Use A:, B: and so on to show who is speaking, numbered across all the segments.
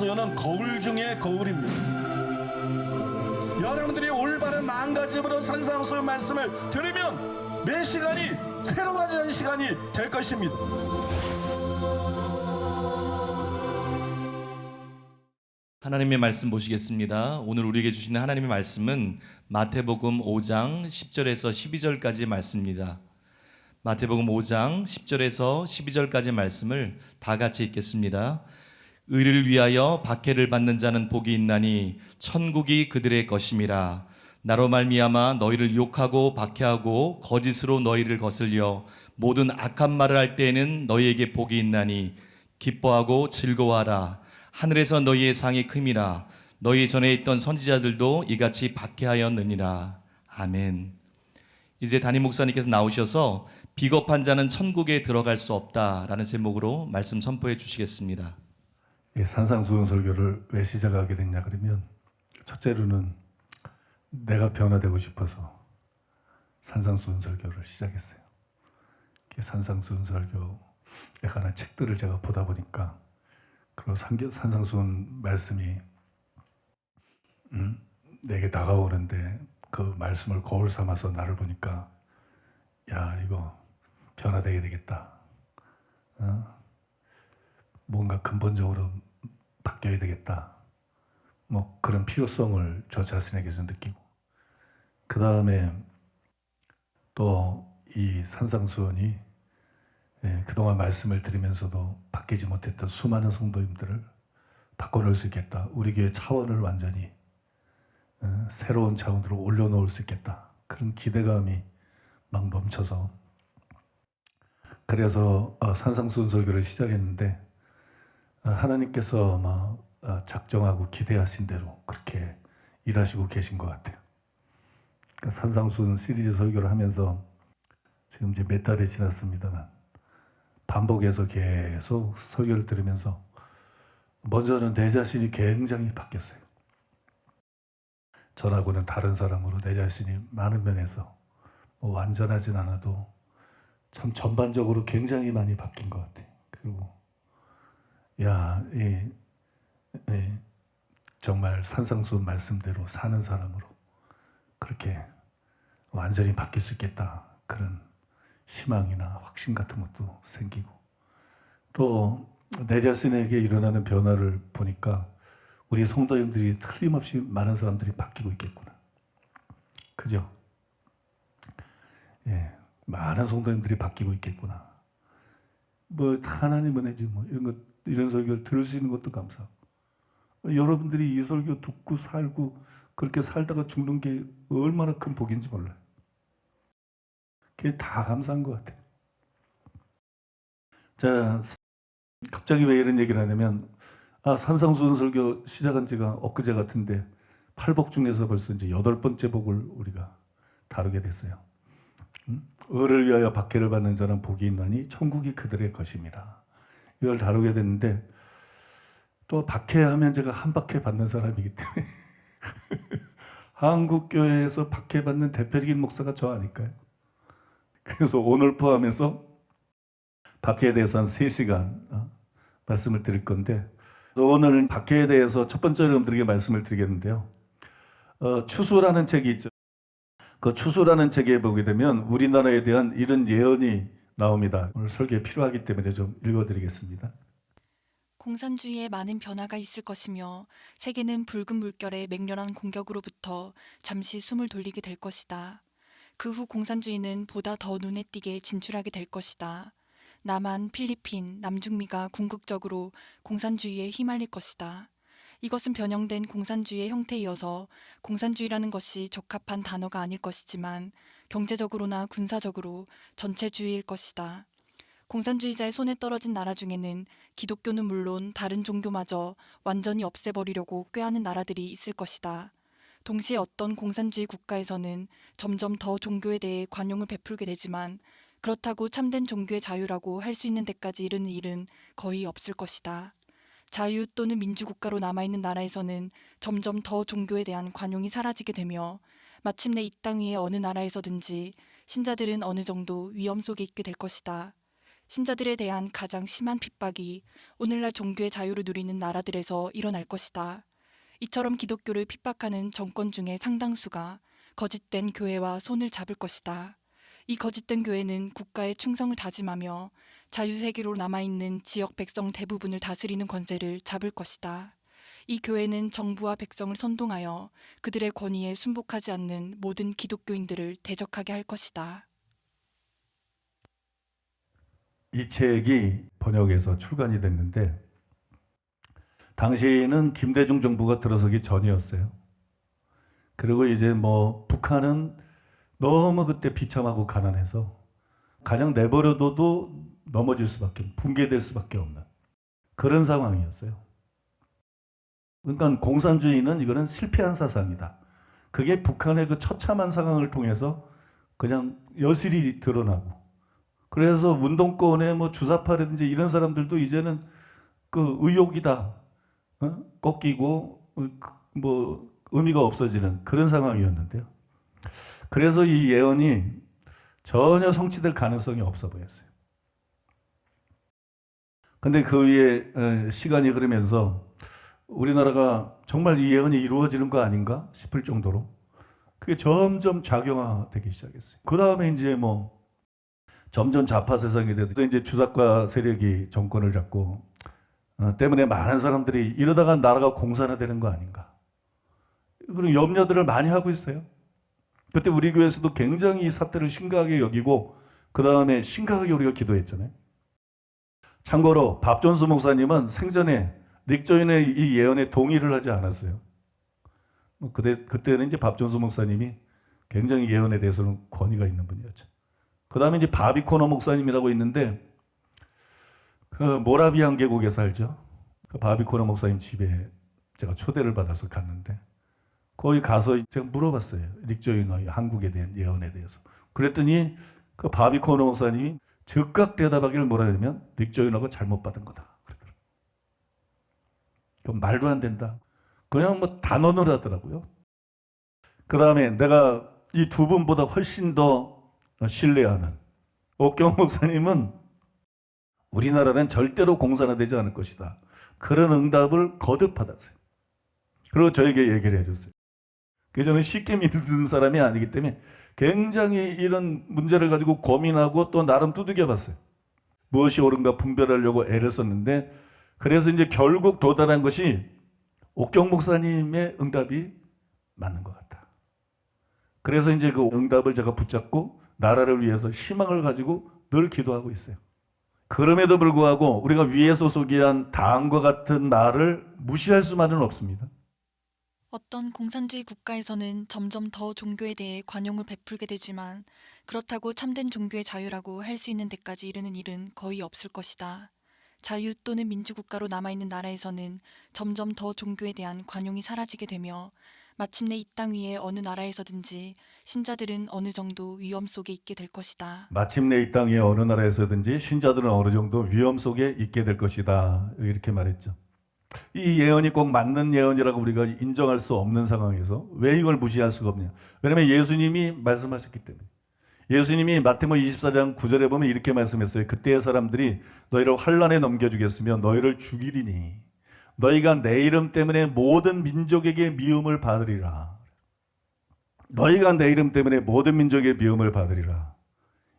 A: 산상수훈은 거울 중에 거울입니다. 여러분들이 올바른 마음가짐으로 산상수훈 말씀을 들으면 매 시간이 새로워지는 시간이 될 것입니다.
B: 하나님의 말씀 보시겠습니다. 오늘 우리에게 주시는 하나님의 말씀은 마태복음 5장 10절에서 12절까지의 말씀입니다. 마태복음 5장 10절에서 12절까지의 말씀을 다 같이 읽겠습니다. 의를 위하여 박해를 받는 자는 복이 있나니 천국이 그들의 것임이라. 나로 말미암아 너희를 욕하고 박해하고 거짓으로 너희를 거슬려 모든 악한 말을 할 때에는 너희에게 복이 있나니 기뻐하고 즐거워하라. 하늘에서 너희의 상이 큼이라. 너희 전에 있던 선지자들도 이같이 박해하였느니라. 아멘. 이제 담임 목사님께서 나오셔서 비겁한 자는 천국에 들어갈 수 없다라는 제목으로 말씀 선포해 주시겠습니다.
C: 이 산상수훈 설교를 왜 시작하게 됐냐 그러면, 첫째로는 내가 변화되고 싶어서 산상수훈 설교를 시작했어요. 산상수훈 설교에 관한 책들을 제가 보다 보니까, 그리고 산상수훈 말씀이 내게 다가오는데 그 말씀을 거울 삼아서 나를 보니까, 야, 이거 변화되게 되겠다. 뭔가 근본적으로 바뀌어야 되겠다. 뭐 그런 필요성을 저 자신에게서 느끼고, 그 다음에 또 이 산상수훈이 그동안 말씀을 들으면서도 바뀌지 못했던 수많은 성도님들을 바꿔놓을 수 있겠다. 우리 교회 차원을 완전히 새로운 차원으로 올려놓을 수 있겠다. 그런 기대감이 막 넘쳐서, 그래서 산상수훈 설교를 시작했는데, 하나님께서 작정하고 기대하신 대로 그렇게 일하시고 계신 것 같아요. 그러니까 산상수훈 시리즈 설교를 하면서 지금 이제 몇 달이 지났습니다만, 반복해서 계속 설교를 들으면서 먼저는 내 자신이 굉장히 바뀌었어요. 전하고는 다른 사람으로 내 자신이 많은 면에서 완전하진 않아도 참 전반적으로 굉장히 많이 바뀐 것 같아요. 그리고 정말 산상수훈 말씀대로 사는 사람으로 그렇게 완전히 바뀔 수 있겠다. 그런 희망이나 확신 같은 것도 생기고, 또 내 자신에게 일어나는 변화를 보니까 우리 성도님들이 틀림없이 많은 사람들이 바뀌고 있겠구나. 그죠? 많은 성도님들이 바뀌고 있겠구나. 하나님 은혜지 이런 설교를 들을 수 있는 것도 감사하고, 여러분들이 이 설교 듣고 살고 그렇게 살다가 죽는 게 얼마나 큰 복인지 몰라요. 그게 다 감사한 것 같아요. 자, 갑자기 왜 이런 얘기를 하냐면, 산상수훈 설교 시작한 지가 엊그제 같은데 8복 중에서 벌써 이제 8번째 복을 우리가 다루게 됐어요. 의를 위하여 박해를 받는 자는 복이 있나니 천국이 그들의 것임이라. 이걸 다루게 됐는데, 또 박해하면 제가 한 박해 받는 사람이기 때문에 한국교회에서 박해받는 대표적인 목사가 저 아닐까요? 그래서 오늘 포함해서 박해에 대해서 한 3시간 말씀을 드릴 건데, 오늘 박해에 대해서 첫 번째로 여러분들에게 말씀을 드리겠는데요. 추수라는 책이 있죠. 그 추수라는 책에 보게 되면 우리나라에 대한 이런 예언이 나옵니다. 오늘 설교에 필요하기 때문에 좀 읽어드리겠습니다.
D: 공산주의에 많은 변화가 있을 것이며 세계는 붉은 물결의 맹렬한 공격으로부터 잠시 숨을 돌리게 될 것이다. 그 후 공산주의는 보다 더 눈에 띄게 진출하게 될 것이다. 남한, 필리핀, 남중미가 궁극적으로 공산주의에 휘말릴 것이다. 이것은 변형된 공산주의의 형태이어서 공산주의라는 것이 적합한 단어가 아닐 것이지만 경제적으로나 군사적으로 전체주의일 것이다. 공산주의자의 손에 떨어진 나라 중에는 기독교는 물론 다른 종교마저 완전히 없애버리려고 꾀하는 나라들이 있을 것이다. 동시에 어떤 공산주의 국가에서는 점점 더 종교에 대해 관용을 베풀게 되지만 그렇다고 참된 종교의 자유라고 할 수 있는 데까지 이르는 일은 거의 없을 것이다. 자유 또는 민주국가로 남아있는 나라에서는 점점 더 종교에 대한 관용이 사라지게 되며 마침내 이 땅 위의 어느 나라에서든지 신자들은 어느 정도 위험 속에 있게 될 것이다. 신자들에 대한 가장 심한 핍박이 오늘날 종교의 자유를 누리는 나라들에서 일어날 것이다. 이처럼 기독교를 핍박하는 정권 중에 상당수가 거짓된 교회와 손을 잡을 것이다. 이 거짓된 교회는 국가의 충성을 다짐하며 자유세계로 남아있는 지역 백성 대부분을 다스리는 권세를 잡을 것이다. 이 교회는 정부와 백성을 선동하여 그들의 권위에 순복하지 않는 모든 기독교인들을 대적하게 할 것이다.
C: 이 책이 번역해서 출간이 됐는데 당시에는 김대중 정부가 들어서기 전이었어요. 그리고 이제 북한은 너무 그때 비참하고 가난해서 가장 내버려둬도 넘어질 수밖에, 붕괴될 수밖에 없는 그런 상황이었어요. 그러니까 공산주의는 이거는 실패한 사상이다. 그게 북한의 그 처참한 상황을 통해서 그냥 여실히 드러나고, 그래서 운동권에 주사파라든지 이런 사람들도 이제는 그 의욕이다, 꺾이고 의미가 없어지는 그런 상황이었는데요. 그래서 이 예언이 전혀 성취될 가능성이 없어 보였어요. 근데 그 위에 시간이 흐르면서 우리나라가 정말 이 예언이 이루어지는 거 아닌가 싶을 정도로 그게 점점 작용화되기 시작했어요. 그 다음에 이제 점점 좌파 세상이 되도 이제 주사과 세력이 정권을 잡고 때문에 많은 사람들이 이러다가 나라가 공산화되는 거 아닌가, 그런 염려들을 많이 하고 있어요. 그때 우리 교회에서도 굉장히 이 사태를 심각하게 여기고 그 다음에 심각하게 우리가 기도했잖아요. 참고로 밥존스 목사님은 생전에 릭 조인의 이 예언에 동의를 하지 않았어요. 그때는 이제 밥존스 목사님이 굉장히 예언에 대해서는 권위가 있는 분이었죠. 그 다음에 이제 바비 코너 목사님이라고 있는데 그 모라비안 계곡에 살죠. 그 바비 코너 목사님 집에 제가 초대를 받아서 갔는데 거기 가서 제가 물어봤어요. 릭 조이너의 한국에 대한 예언에 대해서. 그랬더니 그 바비 코너 목사님이 즉각 대답하기를 뭐라 하냐면 릭 조이너가 잘못 받은 거다 그러더라고요. 그럼 말도 안 된다. 그냥 단언을 하더라고요. 그 다음에 내가 이 두 분보다 훨씬 더 신뢰하는 옥경 목사님은 우리나라는 절대로 공산화되지 않을 것이다. 그런 응답을 거듭 받았어요. 그리고 저에게 얘기를 해줬어요. 저는 쉽게 믿는 사람이 아니기 때문에 굉장히 이런 문제를 가지고 고민하고 또 나름 두들겨 봤어요. 무엇이 옳은가 분별하려고 애를 썼는데, 그래서 이제 결국 도달한 것이 옥경 목사님의 응답이 맞는 것 같다. 그래서 이제 그 응답을 제가 붙잡고 나라를 위해서 희망을 가지고 늘 기도하고 있어요. 그럼에도 불구하고 우리가 위에 소속이한 당과 같은 말을 무시할 수만은 없습니다.
D: 어떤 공산주의 국가에서는 점점 더 종교에 대해 관용을 베풀게 되지만 그렇다고 참된 종교의 자유라고 할 수 있는 데까지 이르는 일은 거의 없을 것이다. 자유 또는 민주국가로 남아있는 나라에서는 점점 더 종교에 대한 관용이 사라지게 되며 마침내 이 땅 위의 어느 나라에서든지 신자들은 어느 정도 위험 속에 있게 될 것이다.
C: 마침내 이 땅의 어느 나라에서든지 신자들은 어느 정도 위험 속에 있게 될 것이다. 이렇게 말했죠. 이 예언이 꼭 맞는 예언이라고 우리가 인정할 수 없는 상황에서 왜 이걸 무시할 수가 없냐. 왜냐하면 예수님이 말씀하셨기 때문에. 예수님이 마태복음 24장 9절에 보면 이렇게 말씀했어요. 그때의 사람들이 너희를 환란에 넘겨주겠으며 너희를 죽이리니 너희가 내 이름 때문에 모든 민족에게 미움을 받으리라. 너희가 내 이름 때문에 모든 민족에게 미움을 받으리라.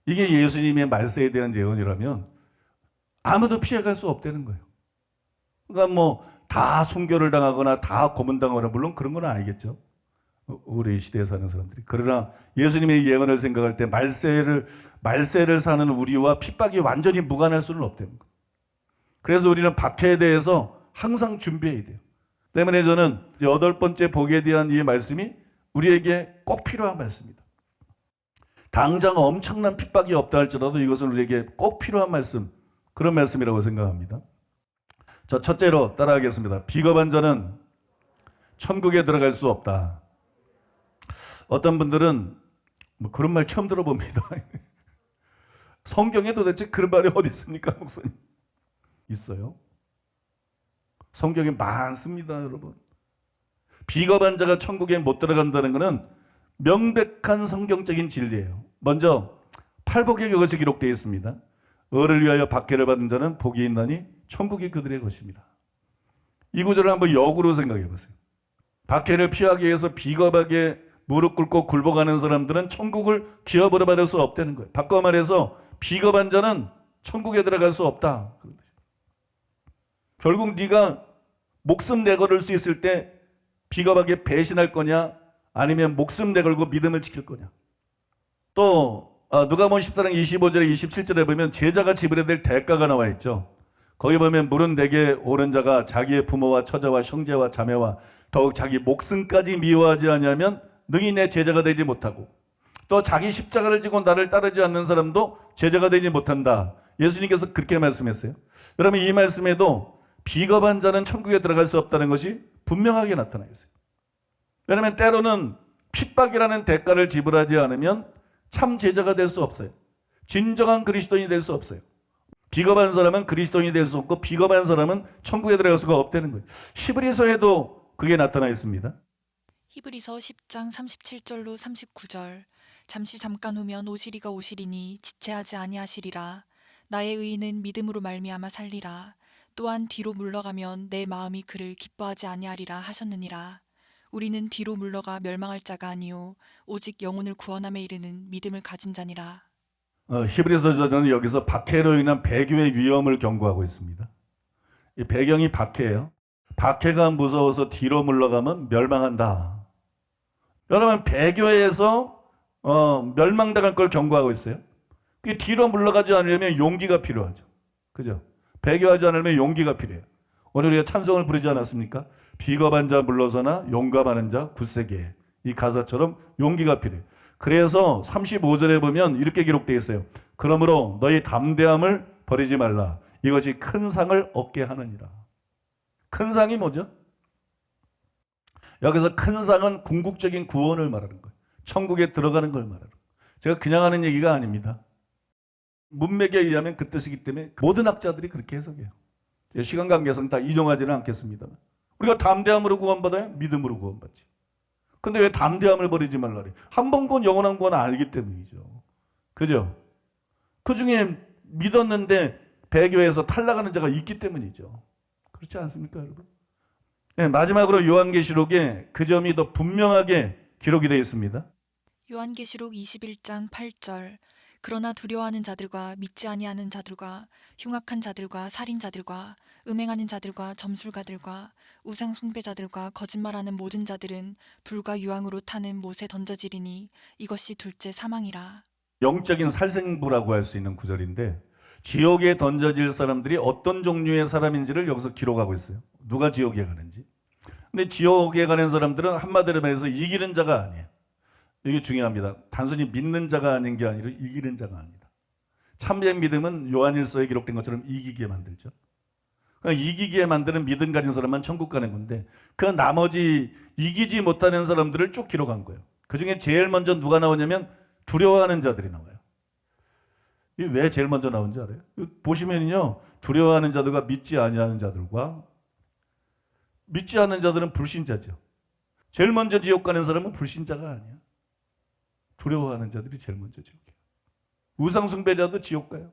C: 이게 예수님의 말세에 대한 예언이라면 아무도 피해갈 수 없다는 거예요. 그러니까 다 순교를 당하거나 다 고문당하거나 물론 그런 건 아니겠죠. 우리 시대에 사는 사람들이. 그러나 예수님의 예언을 생각할 때 말세를 사는 우리와 핍박이 완전히 무관할 수는 없다는 거예요. 그래서 우리는 박해에 대해서 항상 준비해야 돼요. 때문에 저는 8번째 복에 대한 이 말씀이 우리에게 꼭 필요한 말씀입니다. 당장 엄청난 핍박이 없다 할지라도 이것은 우리에게 꼭 필요한 말씀, 그런 말씀이라고 생각합니다. 자, 첫째로 따라하겠습니다. 비겁한 자는 천국에 들어갈 수 없다. 어떤 분들은 그런 말 처음 들어봅니다. 성경에 도대체 그런 말이 어디 있습니까, 목사님? 있어요. 성경에 많습니다, 여러분. 비겁한 자가 천국에 못 들어간다는 것은 명백한 성경적인 진리예요. 먼저 팔복에 그것이 기록되어 있습니다. 을을 위하여 박해를 받는 자는 복이 있나니 천국이 그들의 것입니다. 이 구절을 한번 역으로 생각해 보세요. 박해를 피하기 위해서 비겁하게 무릎 꿇고 굴복하는 사람들은 천국을 기업으로 받을 수 없다는 거예요. 바꿔 말해서 비겁한 자는 천국에 들어갈 수 없다. 결국 네가 목숨 내걸을 수 있을 때 비겁하게 배신할 거냐, 아니면 목숨 내걸고 믿음을 지킬 거냐. 또 누가복음 14장 25절에 27절에 보면 제자가 지불해야 될 대가가 나와 있죠. 거기 보면 물은 내게 오른 자가 자기의 부모와 처자와 형제와 자매와 더욱 자기 목숨까지 미워하지 않으면 능히 내 제자가 되지 못하고, 또 자기 십자가를 지고 나를 따르지 않는 사람도 제자가 되지 못한다. 예수님께서 그렇게 말씀했어요. 여러분, 이 말씀에도 비겁한 자는 천국에 들어갈 수 없다는 것이 분명하게 나타나 있어요. 왜냐하면 때로는 핍박이라는 대가를 지불하지 않으면 참 제자가 될 수 없어요. 진정한 그리스도인이 될 수 없어요. 비겁한 사람은 그리스도인이 될 수 없고, 비겁한 사람은 천국에 들어갈 수가 없다는 거예요. 히브리서에도 그게 나타나 있습니다.
D: 히브리서 10장 37절로 39절. 잠시 잠깐 후면 오시리가 오시리니 지체하지 아니하시리라. 나의 의인은 믿음으로 말미암아 살리라. 또한 뒤로 물러가면 내 마음이 그를 기뻐하지 아니하리라 하셨느니라. 우리는 뒤로 물러가 멸망할 자가 아니요 오직 영혼을 구원함에 이르는 믿음을 가진 자니라.
C: 히브리서 저자는 여기서 박해로 인한 배교의 위험을 경고하고 있습니다. 이 배경이 박해예요. 박해가 무서워서 뒤로 물러가면 멸망한다. 여러분, 배교에서 멸망당할 걸 경고하고 있어요. 그 뒤로 물러가지 않으려면 용기가 필요하죠. 그죠? 배교하지 않으면 용기가 필요해요. 오늘 우리가 찬송을 부르지 않았습니까? 비겁한 자 물러서나 용감하는 자 굳세게. 이 가사처럼 용기가 필요해요. 그래서 35절에 보면 이렇게 기록되어 있어요. 그러므로 너희 담대함을 버리지 말라. 이것이 큰 상을 얻게 하느니라. 큰 상이 뭐죠? 여기서 큰 상은 궁극적인 구원을 말하는 거예요. 천국에 들어가는 걸 말하는 거예요. 제가 그냥 하는 얘기가 아닙니다. 문맥에 의하면 그 뜻이기 때문에 모든 학자들이 그렇게 해석해요. 시간 관계상 다 인용하지는 않겠습니다만, 우리가 담대함으로 구원받아요? 믿음으로 구원받지. 근데 왜 담대함을 버리지 말라 그래? 한 번 구원, 영원한 구원 알기 때문이죠. 그죠? 그 중에 믿었는데 배교에서 탈락하는 자가 있기 때문이죠. 그렇지 않습니까, 여러분? 네, 마지막으로 요한계시록에 그 점이 더 분명하게 기록이 되어 있습니다.
D: 요한계시록 21장 8절. 그러나 두려워하는 자들과 믿지 아니하는 자들과 흉악한 자들과 살인자들과 음행하는 자들과 점술가들과 우상 숭배자들과 거짓말하는 모든 자들은 불과 유황으로 타는 못에 던져지리니 이것이 둘째 사망이라.
C: 영적인 살생부라고 할 수 있는 구절인데, 지옥에 던져질 사람들이 어떤 종류의 사람인지를 여기서 기록하고 있어요. 누가 지옥에 가는지. 근데 지옥에 가는 사람들은 한마디로 말해서 이기는 자가 아니에요. 이게 중요합니다. 단순히 믿는 자가 아닌 게 아니라 이기는 자가 아니다. 참된 믿음은 요한일서에 기록된 것처럼 이기게 만들죠. 그러니까 이기게 만드는 믿음 가진 사람만 천국 가는 건데, 그 나머지 이기지 못하는 사람들을 쭉 기록한 거예요. 그 중에 제일 먼저 누가 나오냐면 두려워하는 자들이 나와요. 이게 왜 제일 먼저 나온지 알아요? 보시면요, 두려워하는 자들과 믿지 아니하는 자들과, 믿지 않는 자들은 불신자죠. 제일 먼저 지옥 가는 사람은 불신자가 아니야. 두려워하는 자들이 제일 먼저 지옥 가요. 우상숭배자도 지옥 가요.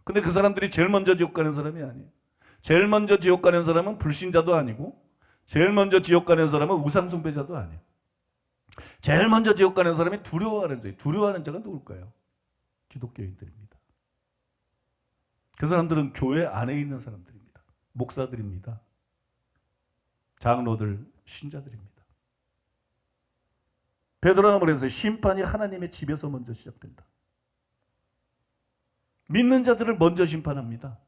C: 근데 그 사람들이 제일 먼저 지옥 가는 사람이 아니에요. 제일 먼저 지옥 가는 사람은 불신자도 아니고, 제일 먼저 지옥 가는 사람은 우상숭배자도 아니에요. 제일 먼저 지옥 가는 사람이 두려워하는 자예요. 두려워하는 자가 누굴까요? 기독교인들입니다. 그 사람들은 교회 안에 있는 사람들입니다. 목사들입니다. 장로들, 신자들입니다. 베드로가 그래서 심판이 하나님의 집에서 먼저 시작된다. 믿는 자들을 먼저 심판합니다.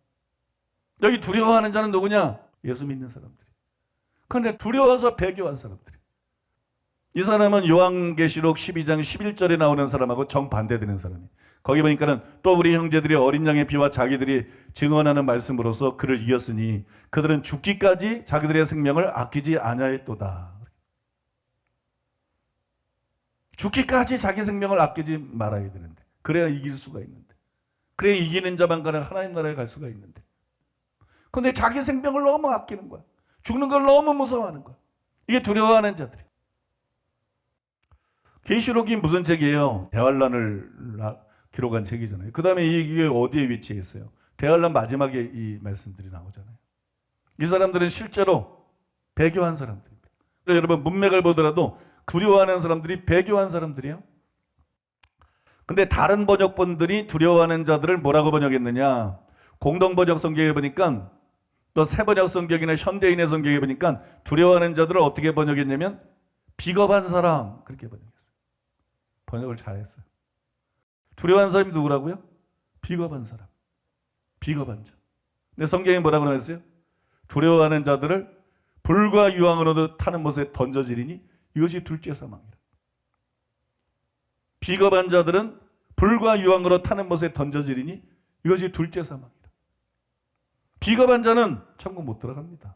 C: 여기 두려워하는 자는 누구냐? 예수 믿는 사람들이. 그런데 두려워서 배교한 사람들이. 이 사람은 요한계시록 12장 11절에 나오는 사람하고 정반대되는 사람이. 거기 보니까는 또 우리 형제들이 어린 양의 피와 자기들이 증언하는 말씀으로서 그를 이겼으니 그들은 죽기까지 자기들의 생명을 아끼지 아니하였도다. 죽기까지 자기 생명을 아끼지 말아야 되는데, 그래야 이길 수가 있는데, 그래야 이기는 자만 가는 하나님 나라에 갈 수가 있는데, 근데 자기 생명을 너무 아끼는 거야. 죽는 걸 너무 무서워하는 거야. 이게 두려워하는 자들이. 계시록이 무슨 책이에요? 대환란을 기록한 책이잖아요. 그 다음에 이게 어디에 위치해 있어요? 대환란 마지막에 이 말씀들이 나오잖아요. 이 사람들은 실제로 배교한 사람들입니다. 여러분 문맥을 보더라도 두려워하는 사람들이 배교한 사람들이에요. 근데 다른 번역본들이 두려워하는 자들을 뭐라고 번역했느냐? 공동번역 성경에 보니까 또 새번역 성경이나 현대인의 성경에 보니까 두려워하는 자들을 어떻게 번역했냐면 비겁한 사람 그렇게 번역했어요. 번역을 잘했어요. 두려워하는 사람이 누구라고요? 비겁한 사람. 비겁한 자. 근데 성경에 뭐라고 나왔어요? 두려워하는 자들을 불과 유황으로 타는 못에 던져지리니 이것이 둘째 사망이라. 비겁한 자들은 불과 유황으로 타는 못에 던져지리니 이것이 둘째 사망이라. 비겁한 자는 천국 못 들어갑니다.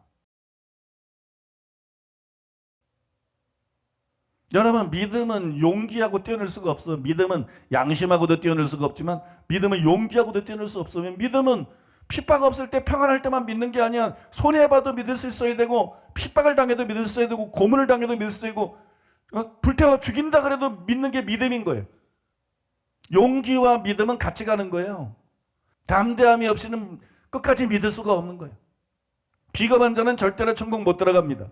C: 여러분 믿음은 용기하고 뛰어놀 수가 없어요. 믿음은 양심하고도 뛰어놀 수가 없지만 믿음은 용기하고도 뛰어놀 수 없어요. 믿음은 핍박 없을 때 평안할 때만 믿는 게 아니야. 손해봐도 믿을 수 있어야 되고 핍박을 당해도 믿을 수 있어야 되고 고문을 당해도 믿을 수 있고 불태워 죽인다 그래도 믿는 게 믿음인 거예요. 용기와 믿음은 같이 가는 거예요. 담대함이 없이는 끝까지 믿을 수가 없는 거예요. 비겁한 자는 절대로 천국 못 들어갑니다.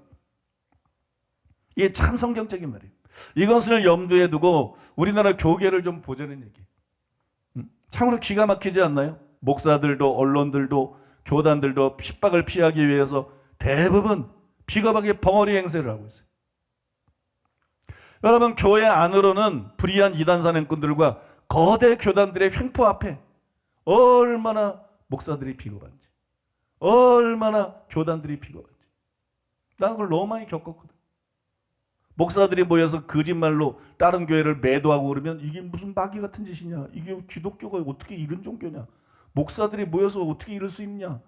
C: 이게 참 성경적인 말이에요. 이것을 염두에 두고 우리나라 교계를 좀 보자는 얘기. 참으로 기가 막히지 않나요? 목사들도 언론들도 교단들도 핍박을 피하기 위해서 대부분 비겁하게 벙어리 행세를 하고 있어요. 여러분 교회 안으로는 불의한 이단 사냥꾼들과 거대 교단들의 횡포 앞에 얼마나 목사들이 비겁한지 얼마나 교단들이 비겁한지 난 그걸 너무 많이 겪었거든. 목사들이 모여서 거짓말로 다른 교회를 매도하고 그러면 이게 무슨 마귀 같은 짓이냐, 이게 기독교가 어떻게 이런 종교냐, 목사들이 모여서 어떻게 이럴 수 있냐.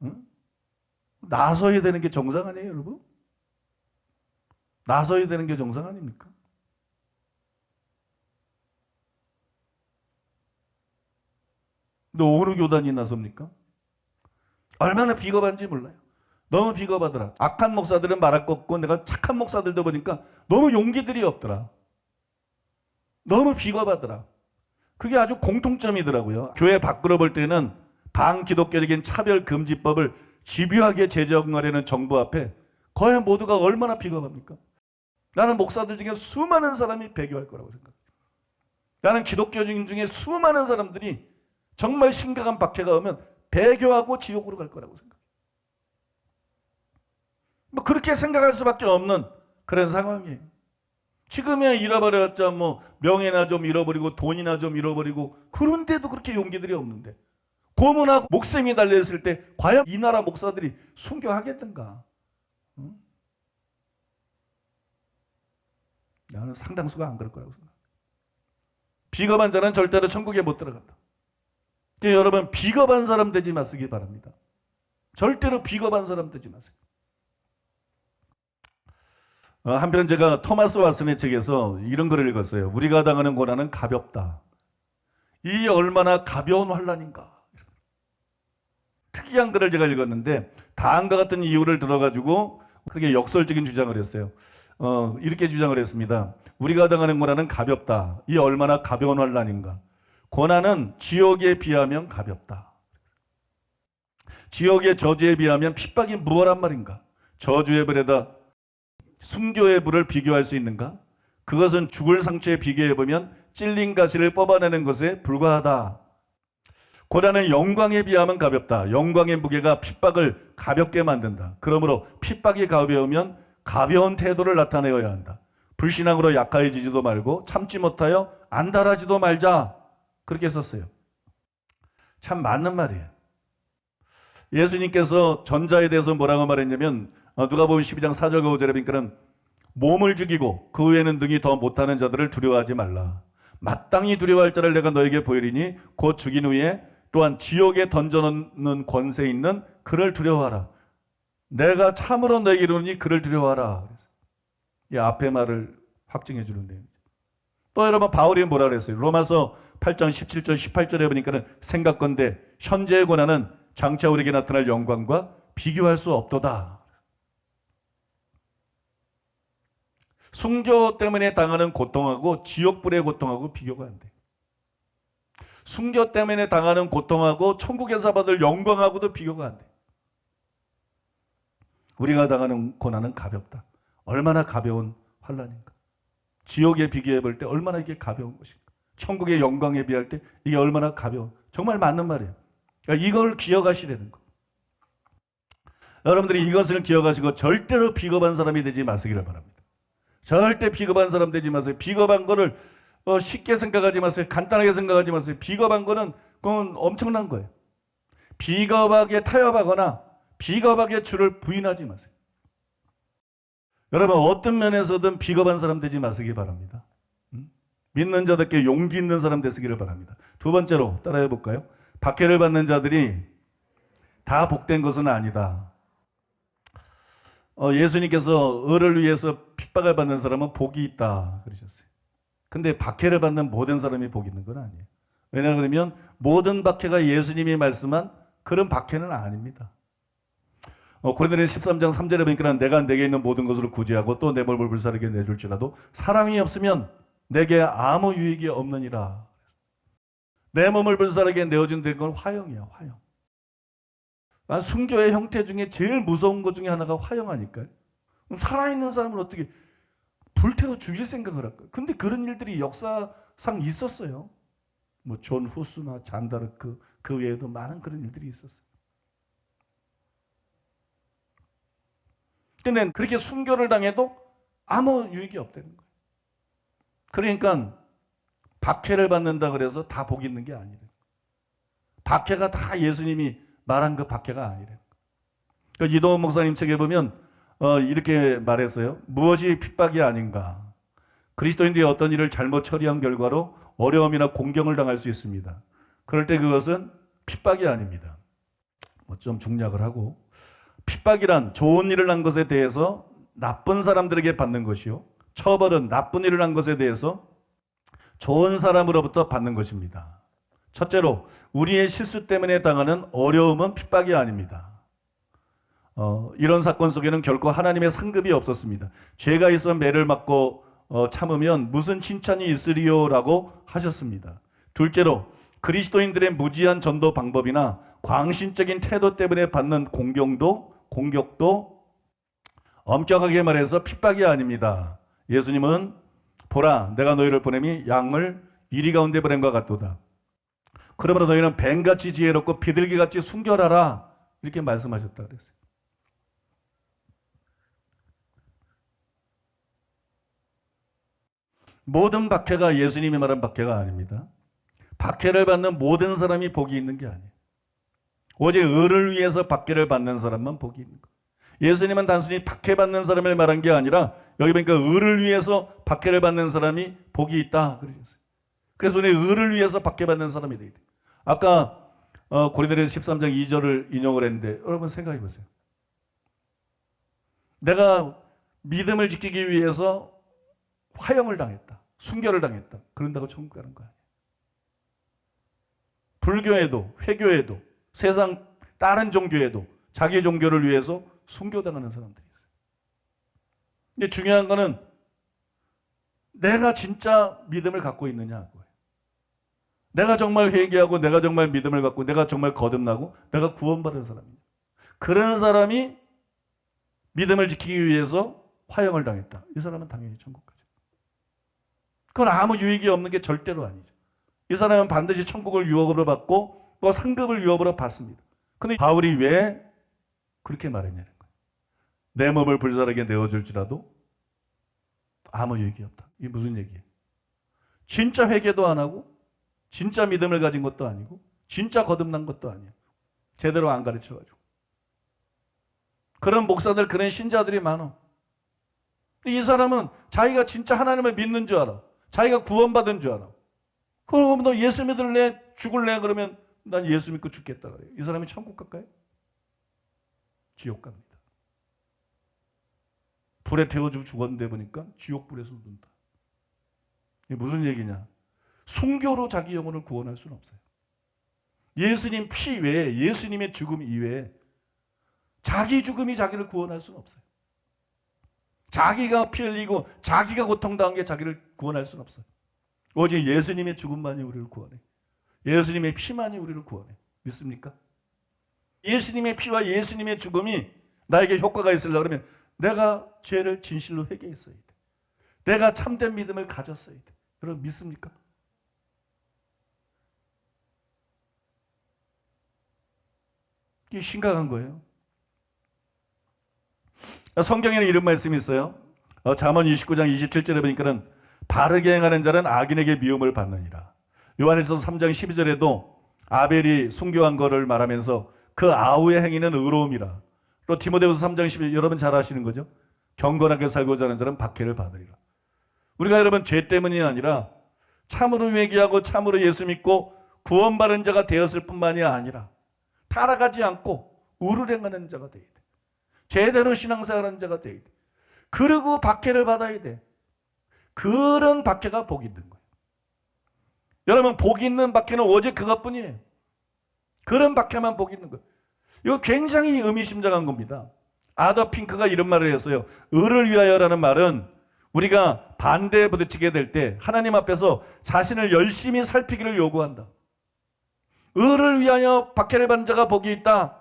C: 응? 나서야 되는 게 정상 아니에요 여러분? 나서야 되는 게 정상 아닙니까? 근데 어느 교단이 나섭니까? 얼마나 비겁한지 몰라요. 너무 비겁하더라. 악한 목사들은 말할 것 없고 내가 착한 목사들도 보니까 너무 용기들이 없더라. 너무 비겁하더라. 그게 아주 공통점이더라고요. 교회 밖으로 볼 때는 반기독교적인 차별금지법을 집요하게 제정하려는 정부 앞에 거의 모두가 얼마나 비겁합니까? 나는 목사들 중에 수많은 사람이 배교할 거라고 생각해요. 나는 기독교인 중에 수많은 사람들이 정말 심각한 박해가 오면 배교하고 지옥으로 갈 거라고 생각해요. 뭐 그렇게 생각할 수밖에 없는 그런 상황이에요. 지금이야 잃어버렸자 뭐 명예나 좀 잃어버리고 돈이나 좀 잃어버리고 그런데도 그렇게 용기들이 없는데 고문하고 목숨이 달려있을 때 과연 이 나라 목사들이 순교하겠던가? 응? 나는 상당수가 안 그럴 거라고 생각해요. 비겁한 자는 절대로 천국에 못 들어간다. 그러니까 여러분 비겁한 사람 되지 마시기 바랍니다. 절대로 비겁한 사람 되지 마세요. 한편 제가 토마스 왓슨의 책에서 이런 글을 읽었어요. 우리가 당하는 고난은 가볍다. 이 얼마나 가벼운 환난인가. 특이한 글을 제가 읽었는데 다음과 같은 이유를 들어가지고 그렇게 역설적인 주장을 했어요. 이렇게 주장을 했습니다. 우리가 당하는 고난은 가볍다. 이 얼마나 가벼운 환난인가. 고난은 지옥에 비하면 가볍다. 지옥의 저주에 비하면 핍박이 무엇란 말인가. 저주의 불에다 순교의 불을 비교할 수 있는가? 그것은 죽을 상처에 비교해보면 찔린 가시를 뽑아내는 것에 불과하다. 고난은 영광에 비하면 가볍다. 영광의 무게가 핍박을 가볍게 만든다. 그러므로 핍박이 가벼우면 가벼운 태도를 나타내어야 한다. 불신앙으로 약해지지도 말고 참지 못하여 안달하지도 말자. 그렇게 썼어요. 참 맞는 말이에요. 예수님께서 전자에 대해서 뭐라고 말했냐면 누가복음 12장 4절과 5절에 보니까는 몸을 죽이고 그 외에는 능히 더 못하는 자들을 두려워하지 말라. 마땅히 두려워할 자를 내가 너에게 보이리니 곧 죽인 후에 또한 지옥에 던져놓는 권세 있는 그를 두려워하라. 내가 참으로 너에게 이르노니 그를 두려워하라. 그래서 이 앞에 말을 확증해 주는 내용이죠. 또 여러분 바울이 뭐라 그랬어요? 로마서 8장 17절 18절에 보니까는 생각건대 현재의 고난은 장차 우리에게 나타날 영광과 비교할 수 없도다. 순교 때문에 당하는 고통하고 지옥불의 고통하고 비교가 안 돼. 순교 때문에 당하는 고통하고 천국에서 받을 영광하고도 비교가 안 돼. 우리가 당하는 고난은 가볍다. 얼마나 가벼운 환난인가. 지옥에 비교해 볼 때 얼마나 이게 가벼운 것인가. 천국의 영광에 비할 때 이게 얼마나 가벼운, 정말 맞는 말이에요. 그러니까 이걸 기억하시라는 거. 여러분들이 이것을 기억하시고 절대로 비겁한 사람이 되지 마시기를 바랍니다. 절대 비겁한 사람 되지 마세요. 비겁한 거를 쉽게 생각하지 마세요. 간단하게 생각하지 마세요. 비겁한 거는 그건 엄청난 거예요. 비겁하게 타협하거나 비겁하게 주를 부인하지 마세요. 여러분 어떤 면에서든 비겁한 사람 되지 마시기 바랍니다. 믿는 자들께 용기 있는 사람 되시기를 바랍니다. 두 번째로 따라해 볼까요? 박해를 받는 자들이 다 복된 것은 아니다. 예수님께서 을을 위해서 핍박을 받는 사람은 복이 있다 그러셨어요. 근데 박해를 받는 모든 사람이 복이 있는 건 아니에요. 왜냐 그러면 모든 박해가 예수님이 말씀한 그런 박해는 아닙니다. 고린도전서 13장 3절에 보니까 내가 내게 있는 모든 것을 구제하고 또 내 몸을 불사르게 내줄지라도 사랑이 없으면 내게 아무 유익이 없느니라. 내 몸을 불사르게 내어준다는 건 화형이야, 화형. 난 순교의 형태 중에 제일 무서운 것 중에 하나가 화형 아닐까요? 살아있는 사람을 어떻게 불태워 죽일 생각을 할까요? 근데 그런 일들이 역사상 있었어요. 뭐 존 후스나 잔다르크 그 외에도 많은 그런 일들이 있었어요. 근데 그렇게 순교를 당해도 아무 유익이 없다는 거예요. 그러니까 박해를 받는다 그래서 다 복이 있는 게 아니래요. 박해가 다 예수님이 말한 그 박해가 아니래요. 그러니까 이동훈 목사님 책에 보면 이렇게 말했어요. 무엇이 핍박이 아닌가. 그리스도인들이 어떤 일을 잘못 처리한 결과로 어려움이나 공경을 당할 수 있습니다. 그럴 때 그것은 핍박이 아닙니다. 좀 중략을 하고 핍박이란 좋은 일을 한 것에 대해서 나쁜 사람들에게 받는 것이요. 처벌은 나쁜 일을 한 것에 대해서 좋은 사람으로부터 받는 것입니다. 첫째로 우리의 실수 때문에 당하는 어려움은 핍박이 아닙니다. 이런 사건 속에는 결코 하나님의 상급이 없었습니다. 죄가 있어 매를 맞고 참으면 무슨 칭찬이 있으리요라고 하셨습니다. 둘째로 그리스도인들의 무지한 전도 방법이나 광신적인 태도 때문에 받는 공격도 엄격하게 말해서 핍박이 아닙니다. 예수님은 보라 내가 너희를 보냄이 양을 이리 가운데 보냄과 같도다. 그러므로 너희는 뱀같이 지혜롭고 비둘기같이 순결하라 이렇게 말씀하셨다 그랬어요. 모든 박해가 예수님이 말한 박해가 아닙니다. 박해를 받는 모든 사람이 복이 있는 게 아니에요. 오직 을을 위해서 박해를 받는 사람만 복이 있는 거예요. 예수님은 단순히 박해받는 사람을 말한 게 아니라 여기 보니까 을을 위해서 박해를 받는 사람이 복이 있다 그러셨어요. 그래서 우리 을을 위해서 박해받는 사람이 돼야 돼요. 아까 고린도전서 13장 2절을 인용을 했는데 여러분 생각해 보세요. 내가 믿음을 지키기 위해서 화형을 당했다. 순교를 당했다. 그런다고 천국 가는 거 아니에요. 불교에도 회교에도 세상 다른 종교에도 자기 종교를 위해서 순교당하는 사람들이 있어요. 근데 중요한 거는 내가 진짜 믿음을 갖고 있느냐. 내가 정말 회개하고 내가 정말 믿음을 갖고 내가 정말 거듭나고 내가 구원받은 사람이에요. 그런 사람이 믿음을 지키기 위해서 화형을 당했다. 이 사람은 당연히 천국 가죠. 그건 아무 유익이 없는 게 절대로 아니죠. 이 사람은 반드시 천국을 유업으로 받고 또 상급을 유업으로 받습니다. 근데 바울이 왜 그렇게 말했냐는 거예요. 내 몸을 불사르게 내어줄지라도 아무 유익이 없다. 이게 무슨 얘기예요? 진짜 회개도 안 하고 진짜 믿음을 가진 것도 아니고 진짜 거듭난 것도 아니에요. 제대로 안 가르쳐가지고. 그런 목사들, 그런 신자들이 많아. 이 사람은 자기가 진짜 하나님을 믿는 줄 알아. 자기가 구원받은 줄 알아. 그럼 너 예수 믿을래? 죽을래? 그러면 난 예수 믿고 죽겠다 그래요. 이 사람이 천국 갈까요? 지옥 갑니다. 불에 태워주고 죽었는데 보니까 지옥불에서 눈다. 이게 무슨 얘기냐? 순교로 자기 영혼을 구원할 수는 없어요. 예수님 피 외에, 예수님의 죽음 이외에 자기 죽음이 자기를 구원할 수는 없어요. 자기가 피 흘리고 자기가 고통당한 게 자기를 구원할 수는 없어요. 오직 예수님의 죽음만이 우리를 구원해. 예수님의 피만이 우리를 구원해. 믿습니까? 예수님의 피와 예수님의 죽음이 나에게 효과가 있으려고 그러면 내가 죄를 진실로 회개했어야 돼. 내가 참된 믿음을 가졌어야 돼. 여러분 믿습니까? 이게 심각한 거예요. 성경에는 이런 말씀이 있어요. 잠언 29장 27절에 보니까는 바르게 행하는 자는 악인에게 미움을 받느니라. 요한일서 3장 12절에도 아벨이 순교한 거를 말하면서 그 아우의 행위는 의로움이라. 또 디모데후서 3장 12절 여러분 잘 아시는 거죠? 경건하게 살고자 하는 자는 박해를 받으리라. 우리가 여러분 죄 때문이 아니라 참으로 회개하고 참으로 예수 믿고 구원받은 자가 되었을 뿐만이 아니라 타락하지 않고 의를 행하는 자가 되어야 돼. 제대로 신앙생활하는 자가 되어야 돼. 그리고 박해를 받아야 돼. 그런 박해가 복이 있는 거예요. 여러분 복이 있는 박해는 오직 그것뿐이에요. 그런 박해만 복이 있는 거예요. 이거 굉장히 의미심장한 겁니다. 아더 핑크가 이런 말을 했어요. 의를 위하여라는 말은 우리가 반대에 부딪히게 될 때 하나님 앞에서 자신을 열심히 살피기를 요구한다. 의를 위하여 박해를 받는 자가 복이 있다.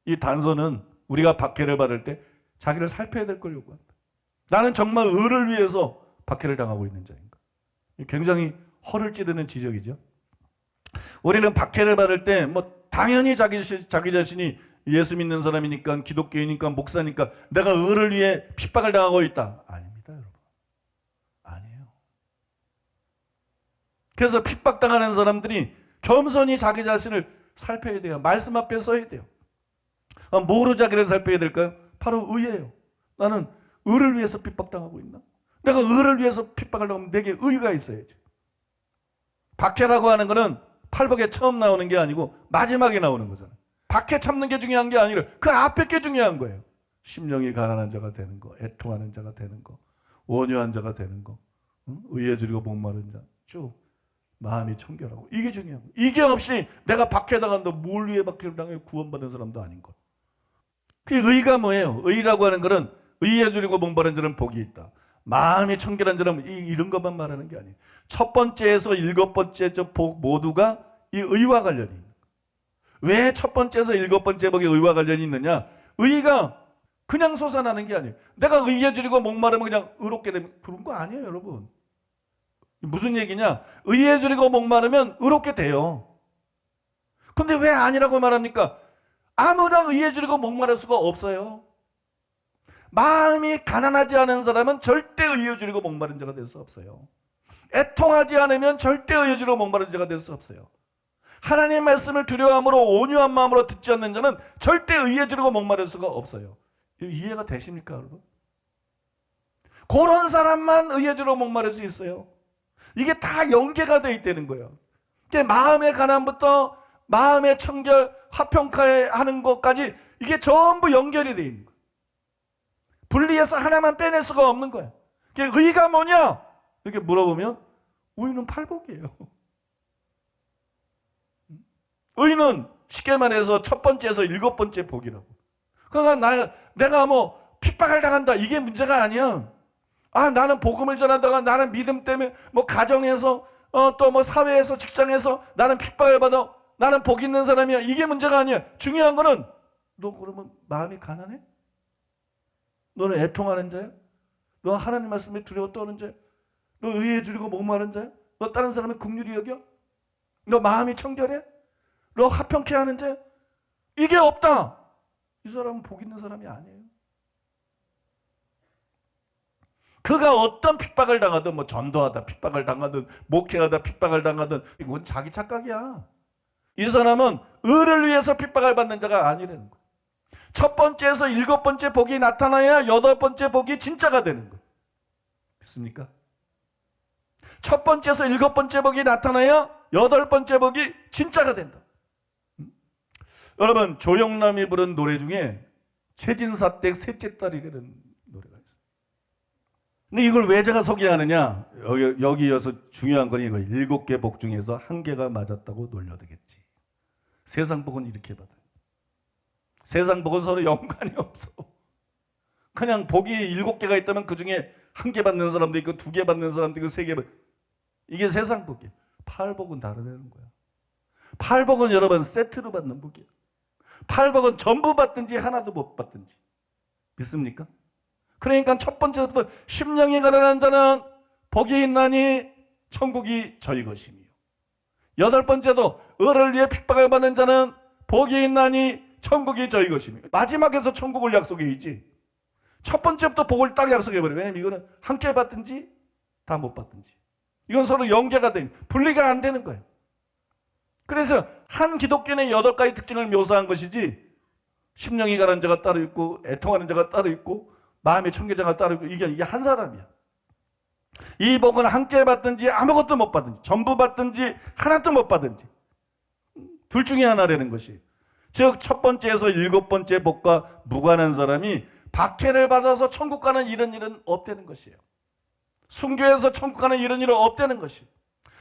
C: 이 단서는 우리가 박해를 받을 때 자기를 살펴야 될 걸 요구한다. 나는 정말 의를 위해서 박해를 당하고 있는 자인가? 굉장히 허를 찌르는 지적이죠. 우리는 박해를 받을 때 당연히 자기 자신이 예수 믿는 사람이니까 기독교이니까 목사니까 내가 의를 위해 핍박을 당하고 있다. 아닙니다, 여러분. 아니에요. 그래서 핍박당하는 사람들이 겸손히 자기 자신을 살펴야 돼요. 말씀 앞에 서야 돼요. 뭐로 자기를 살펴야 될까요? 바로 의예요. 나는 의를 위해서 핍박당하고 있나? 내가 의를 위해서 핍박을 당하면 내게 의가 있어야지. 박해라고 하는 거는 팔복에 처음 나오는 게 아니고 마지막에 나오는 거잖아요. 박해 참는 게 중요한 게 아니라 그 앞에 게 중요한 거예요. 심령이 가난한 자가 되는 거, 애통하는 자가 되는 거, 온유한 자가 되는 거, 의에 줄이고 목마른 자, 쭉 마음이 청결하고 이게 중요한 거예요. 이게 없이 내가 박해당한다. 뭘 위해 박해를 당해? 구원받은 사람도 아닌 거. 그 의가 뭐예요? 의라고 하는 거는 의에 줄이고 목마른 자는 복이 있다. 마음이 청결한 자는 이런 것만 말하는 게 아니에요. 첫 번째에서 일곱 번째 저 복 모두가 이 의와 관련이 있는 거예요. 왜 첫 번째에서 일곱 번째 복이 의와 관련이 있느냐? 의가 그냥 솟아나는 게 아니에요. 내가 의에 줄이고 목마르면 그냥 의롭게 되면 그런 거 아니에요, 여러분. 무슨 얘기냐? 의에 줄이고 목마르면 의롭게 돼요. 근데 왜 아니라고 말합니까? 아무나 의에 줄이고 목마를 수가 없어요. 마음이 가난하지 않은 사람은 절대 의에 줄이고 목마른 자가 될 수 없어요. 애통하지 않으면 절대 의에 줄이고 목마른 자가 될 수 없어요. 하나님의 말씀을 두려워함으로 온유한 마음으로 듣지 않는 자는 절대 의에 줄이고 목마를 수가 없어요. 이해가 되십니까, 여러분? 그런 사람만 의에 줄이고 목마를 수 있어요. 이게 다 연계가 되어 있다는 거예요. 마음의 가난부터 마음의 청결, 화평하는 것까지 이게 전부 연결이 되어 있는 거예요. 분리해서 하나만 빼낼 수가 없는 거예요. 의가 뭐냐? 이렇게 물어보면 의는 팔복이에요. 의는 쉽게 말해서 첫 번째에서 일곱 번째 복이라고. 그러니까 내가 핍박을 당한다 이게 문제가 아니야. 나는 복음을 전한다가 나는 믿음 때문에 가정에서 또 사회에서 직장에서 나는 핍박을 받아 나는 복 있는 사람이야. 이게 문제가 아니야. 중요한 거는 너 그러면 마음이 가난해? 너는 애통하는 자야? 너 하나님 말씀에 두려워 떠는 자야? 너 의에 줄이고 목마른 자야? 너 다른 사람을 긍휼히 여겨? 너 마음이 청결해? 너 화평케 하는 자야? 이게 없다. 이 사람은 복 있는 사람이 아니에요. 그가 어떤 핍박을 당하든 전도하다 핍박을 당하든 목회하다 핍박을 당하든 이건 자기 착각이야. 이 사람은 의를 위해서 핍박을 받는 자가 아니라는 거예요. 첫 번째에서 일곱 번째 복이 나타나야 여덟 번째 복이 진짜가 되는 거예요. 믿습니까? 첫 번째에서 일곱 번째 복이 나타나야 여덟 번째 복이 진짜가 된다. 여러분 조영남이 부른 노래 중에 최진사댁 셋째 딸이라는 노래가 있어요. 근데 이걸 왜 제가 소개하느냐? 여기 이어서 중요한 건 이거 7개 복 중에서 1개가 맞았다고 놀려되겠지. 세상 복은 이렇게 받아요. 세상 복은 서로 연관이 없어. 그냥 복이 7개가 있다면 그 중에 1개 받는 사람도 있고 2개 받는 사람도 있고 3개 받는. 이게 세상 복이에요. 팔복은 다르다는 거야. 팔복은 여러분 세트로 받는 복이에요. 팔복은 전부 받든지 하나도 못 받든지. 믿습니까? 그러니까 첫 번째부터 심령이 가난한 자는 복이 있나니 천국이 저희 것이며, 여덟 번째도 을을 위해 핍박을 받는 자는 복이 있나니 천국이 저희 것이며. 마지막에서 천국을 약속해야지. 첫 번째부터 복을 딱 약속해버려요. 왜냐면 이거는 함께 받든지 다 못 받든지. 이건 서로 연계가 돼, 분리가 안 되는 거예요. 그래서 한 기독교인의 8가지 특징을 묘사한 것이지, 심령이 가난한 자가 따로 있고 애통하는 자가 따로 있고 마음의 청결자가 따로 있고, 이게 한 사람이야. 이 복은 함께 받든지 아무것도 못 받든지, 전부 받든지 하나도 못 받든지, 둘 중에 하나라는 것이. 즉 첫 번째에서 7번째 복과 무관한 사람이 박해를 받아서 천국 가는 이런 일은 없다는 것이에요. 순교해서 천국 가는 이런 일은 없다는 것이.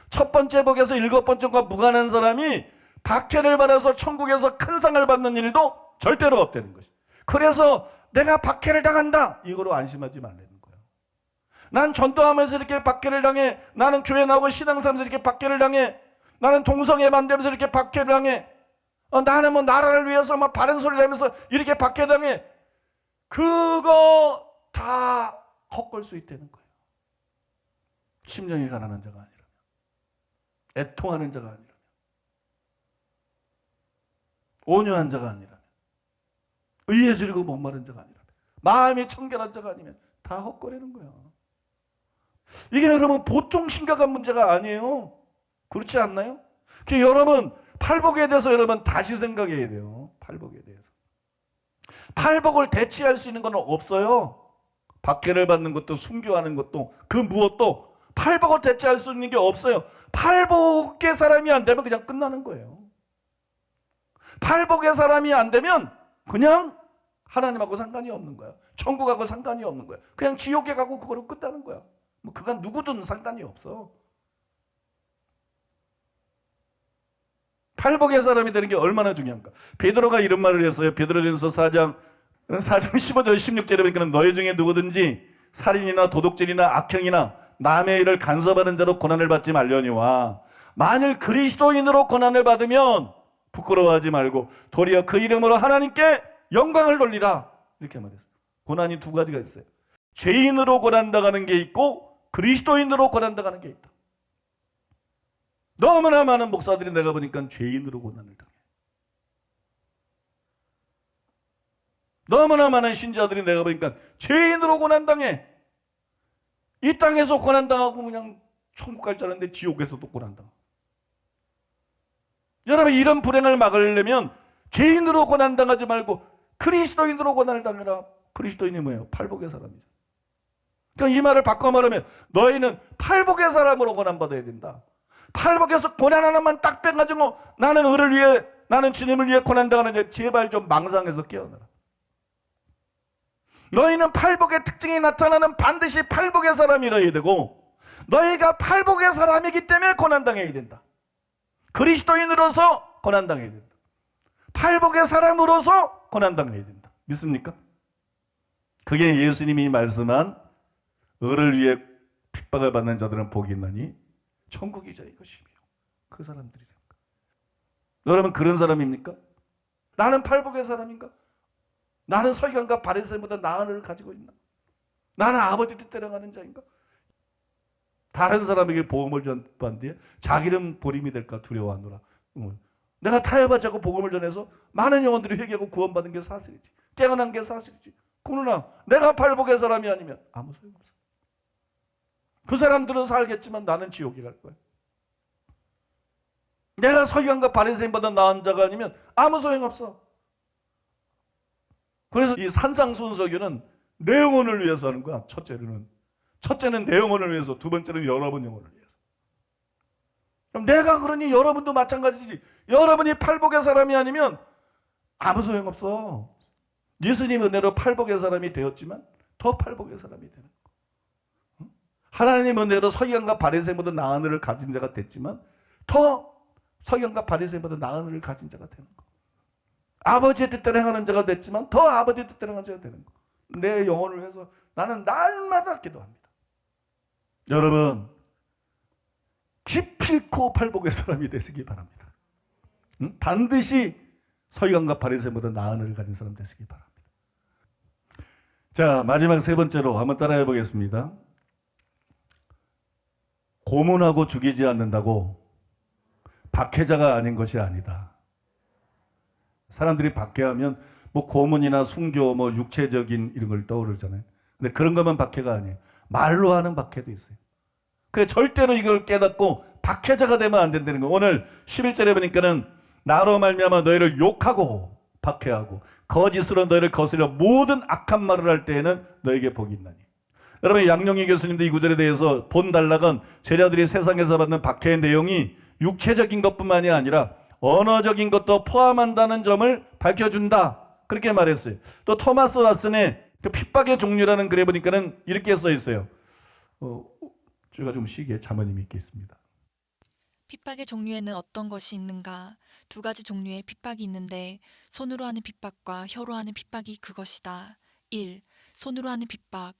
C: 첫 번째 복에서 7번째과 무관한 사람이 박해를 받아서 천국에서 큰 상을 받는 일도 절대로 없다는 것이. 그래서 내가 박해를 당한다, 이거로 안심하지 말라는 거예요. 난 전도하면서 이렇게 박해를 당해, 나는 교회 나오고 신앙사하면서 이렇게 박해를 당해, 나는 동성애 만들면서 이렇게 박해를 당해, 나는 뭐 나라를 위해서 막 바른 소리를 하면서 이렇게 박해당해. 그거 다 헛걸 수 있다는 거예요. 심령이 가난한 자가 아니라면, 애통하는 자가 아니라면, 온유한 자가 아니라면, 의에 지르고 목마른 자가 아니라면, 마음이 청결한 자가 아니면 다 헛거리는 거야. 이게 여러분 보통 심각한 문제가 아니에요. 그렇지 않나요? 여러분 팔복에 대해서 여러분 다시 생각해야 돼요. 팔복에 대해서. 팔복을 대체할 수 있는 건 없어요. 박해를 받는 것도 순교하는 것도 그 무엇도 팔복을 대체할 수 있는 게 없어요. 팔복의 사람이 안 되면 그냥 끝나는 거예요. 팔복의 사람이 안 되면 그냥 하나님하고 상관이 없는 거야. 천국하고 상관이 없는 거야. 그냥 지옥에 가고 그거로 끝나는 거야. 뭐 그건 누구든 상관이 없어. 팔복의 사람이 되는 게 얼마나 중요한가. 베드로가 이런 말을 했어요. 베드로전서 4장 15절 16절에 보니까 너희 중에 누구든지 살인이나 도둑질이나 악행이나 남의 일을 간섭하는 자로 고난을 받지 말려니와, 만일 그리스도인으로 고난을 받으면 부끄러워하지 말고 도리어 그 이름으로 하나님께 영광을 돌리라, 이렇게 말했어요. 고난이 두 가지가 있어요. 죄인으로 고난당하는 게 있고 그리스도인으로 고난당하는 게 있다. 너무나 많은 목사들이 내가 보니까 죄인으로 고난을 당해. 너무나 많은 신자들이 내가 보니까 죄인으로 고난당해. 이 땅에서 고난당하고 그냥 천국 갈 줄 알았는데 지옥에서도 고난당하고. 여러분 이런 불행을 막으려면 죄인으로 고난당하지 말고 그리스도인으로 고난을 당해라. 그리스도인이 뭐예요? 팔복의 사람이죠. 그러니까 이 말을 바꿔 말하면 너희는 팔복의 사람으로 고난받아야 된다. 팔복에서 고난 하나만 딱 빼가지고 나는 을을 위해, 나는 주님을 위해 고난당하는데 제발 좀 망상에서 깨어나라. 너희는 팔복의 특징이 나타나는 반드시 팔복의 사람이라야 되고, 너희가 팔복의 사람이기 때문에 고난당해야 된다. 그리스도인으로서 고난당해야 된다. 팔복의 사람으로서 고난당해야 된다. 믿습니까? 그게 예수님이 말씀한 을을 위해 핍박을 받는 자들은 복이 있나니 천국이 저희 것이며, 그 사람들이랍니다. 여러분 그런 사람입니까? 나는 팔복의 사람인가? 나는 서기관과 바리새인보다 나은 을을 가지고 있나? 나는 아버지 뜻대로 가는 자인가? 다른 사람에게 복음을 전한 뒤에 자기는 보림이 될까 두려워하노라. 내가 타협하지 않고 복음을 전해서 많은 영혼들이 회개하고 구원받은 게 사실이지, 깨어난 게 사실이지. 그러나 내가 팔복의 사람이 아니면 아무 소용없어. 그 사람들은 살겠지만 나는 지옥에 갈 거야. 내가 서기관과 바리새인보다 나은 자가 아니면 아무 소용없어. 그래서 이 산상순서교는 내 영혼을 위해서 하는 거야. 첫째는 내 영혼을 위해서, 두 번째는 여러분 영혼을 위해서. 그럼 내가 그러니 여러분도 마찬가지지. 여러분이 팔복의 사람이 아니면 아무 소용없어. 예수님 은혜로 팔복의 사람이 되었지만 더 팔복의 사람이 되는 거. 하나님 은혜로 서기관과 바리새인보다 나은 을을 가진 자가 됐지만 더 서기관과 바리새인보다 나은 을을 가진 자가 되는 거. 아버지의 뜻대로 행하는 자가 됐지만 더 아버지의 뜻대로 행하는 자가 되는 거. 내 영혼을 위해서 나는 날마다 기도합니다. 여러분 기필코 팔복의 사람이 되시기 바랍니다. 반드시 서기관과 바리새인보다 나은 의를 가진 사람 되시기 바랍니다. 자, 마지막 세 번째로 한번 따라해 보겠습니다. 고문하고 죽이지 않는다고 박해자가 아닌 것이 아니다. 사람들이 박해하면 뭐 고문이나 순교, 뭐 육체적인 이런 걸 떠오르잖아요. 근데 그런 것만 박해가 아니에요. 말로 하는 박해도 있어요. 그래 절대로 이걸 깨닫고 박해자가 되면 안 된다는 거예요. 오늘 11절에 보니까는 나로 말미암아 너희를 욕하고 박해하고 거짓으로 너희를 거스려 모든 악한 말을 할 때에는 너에게 복이 있나니. 여러분 양용희 교수님도 이 구절에 대해서 본 단락은 제자들이 세상에서 받는 박해의 내용이 육체적인 것뿐만이 아니라 언어적인 것도 포함한다는 점을 밝혀준다. 그렇게 말했어요. 또 토마스 왓슨의 그 핍박의 종류라는 글에 보니까는 이렇게 써 있어요. 제가 좀 시기에 자문님이 있겠습니다.
D: 핍박의 종류에는 어떤 것이 있는가? 두 가지 종류의 핍박이 있는데 손으로 하는 핍박과 혀로 하는 핍박이 그것이다. 1. 손으로 하는 핍박.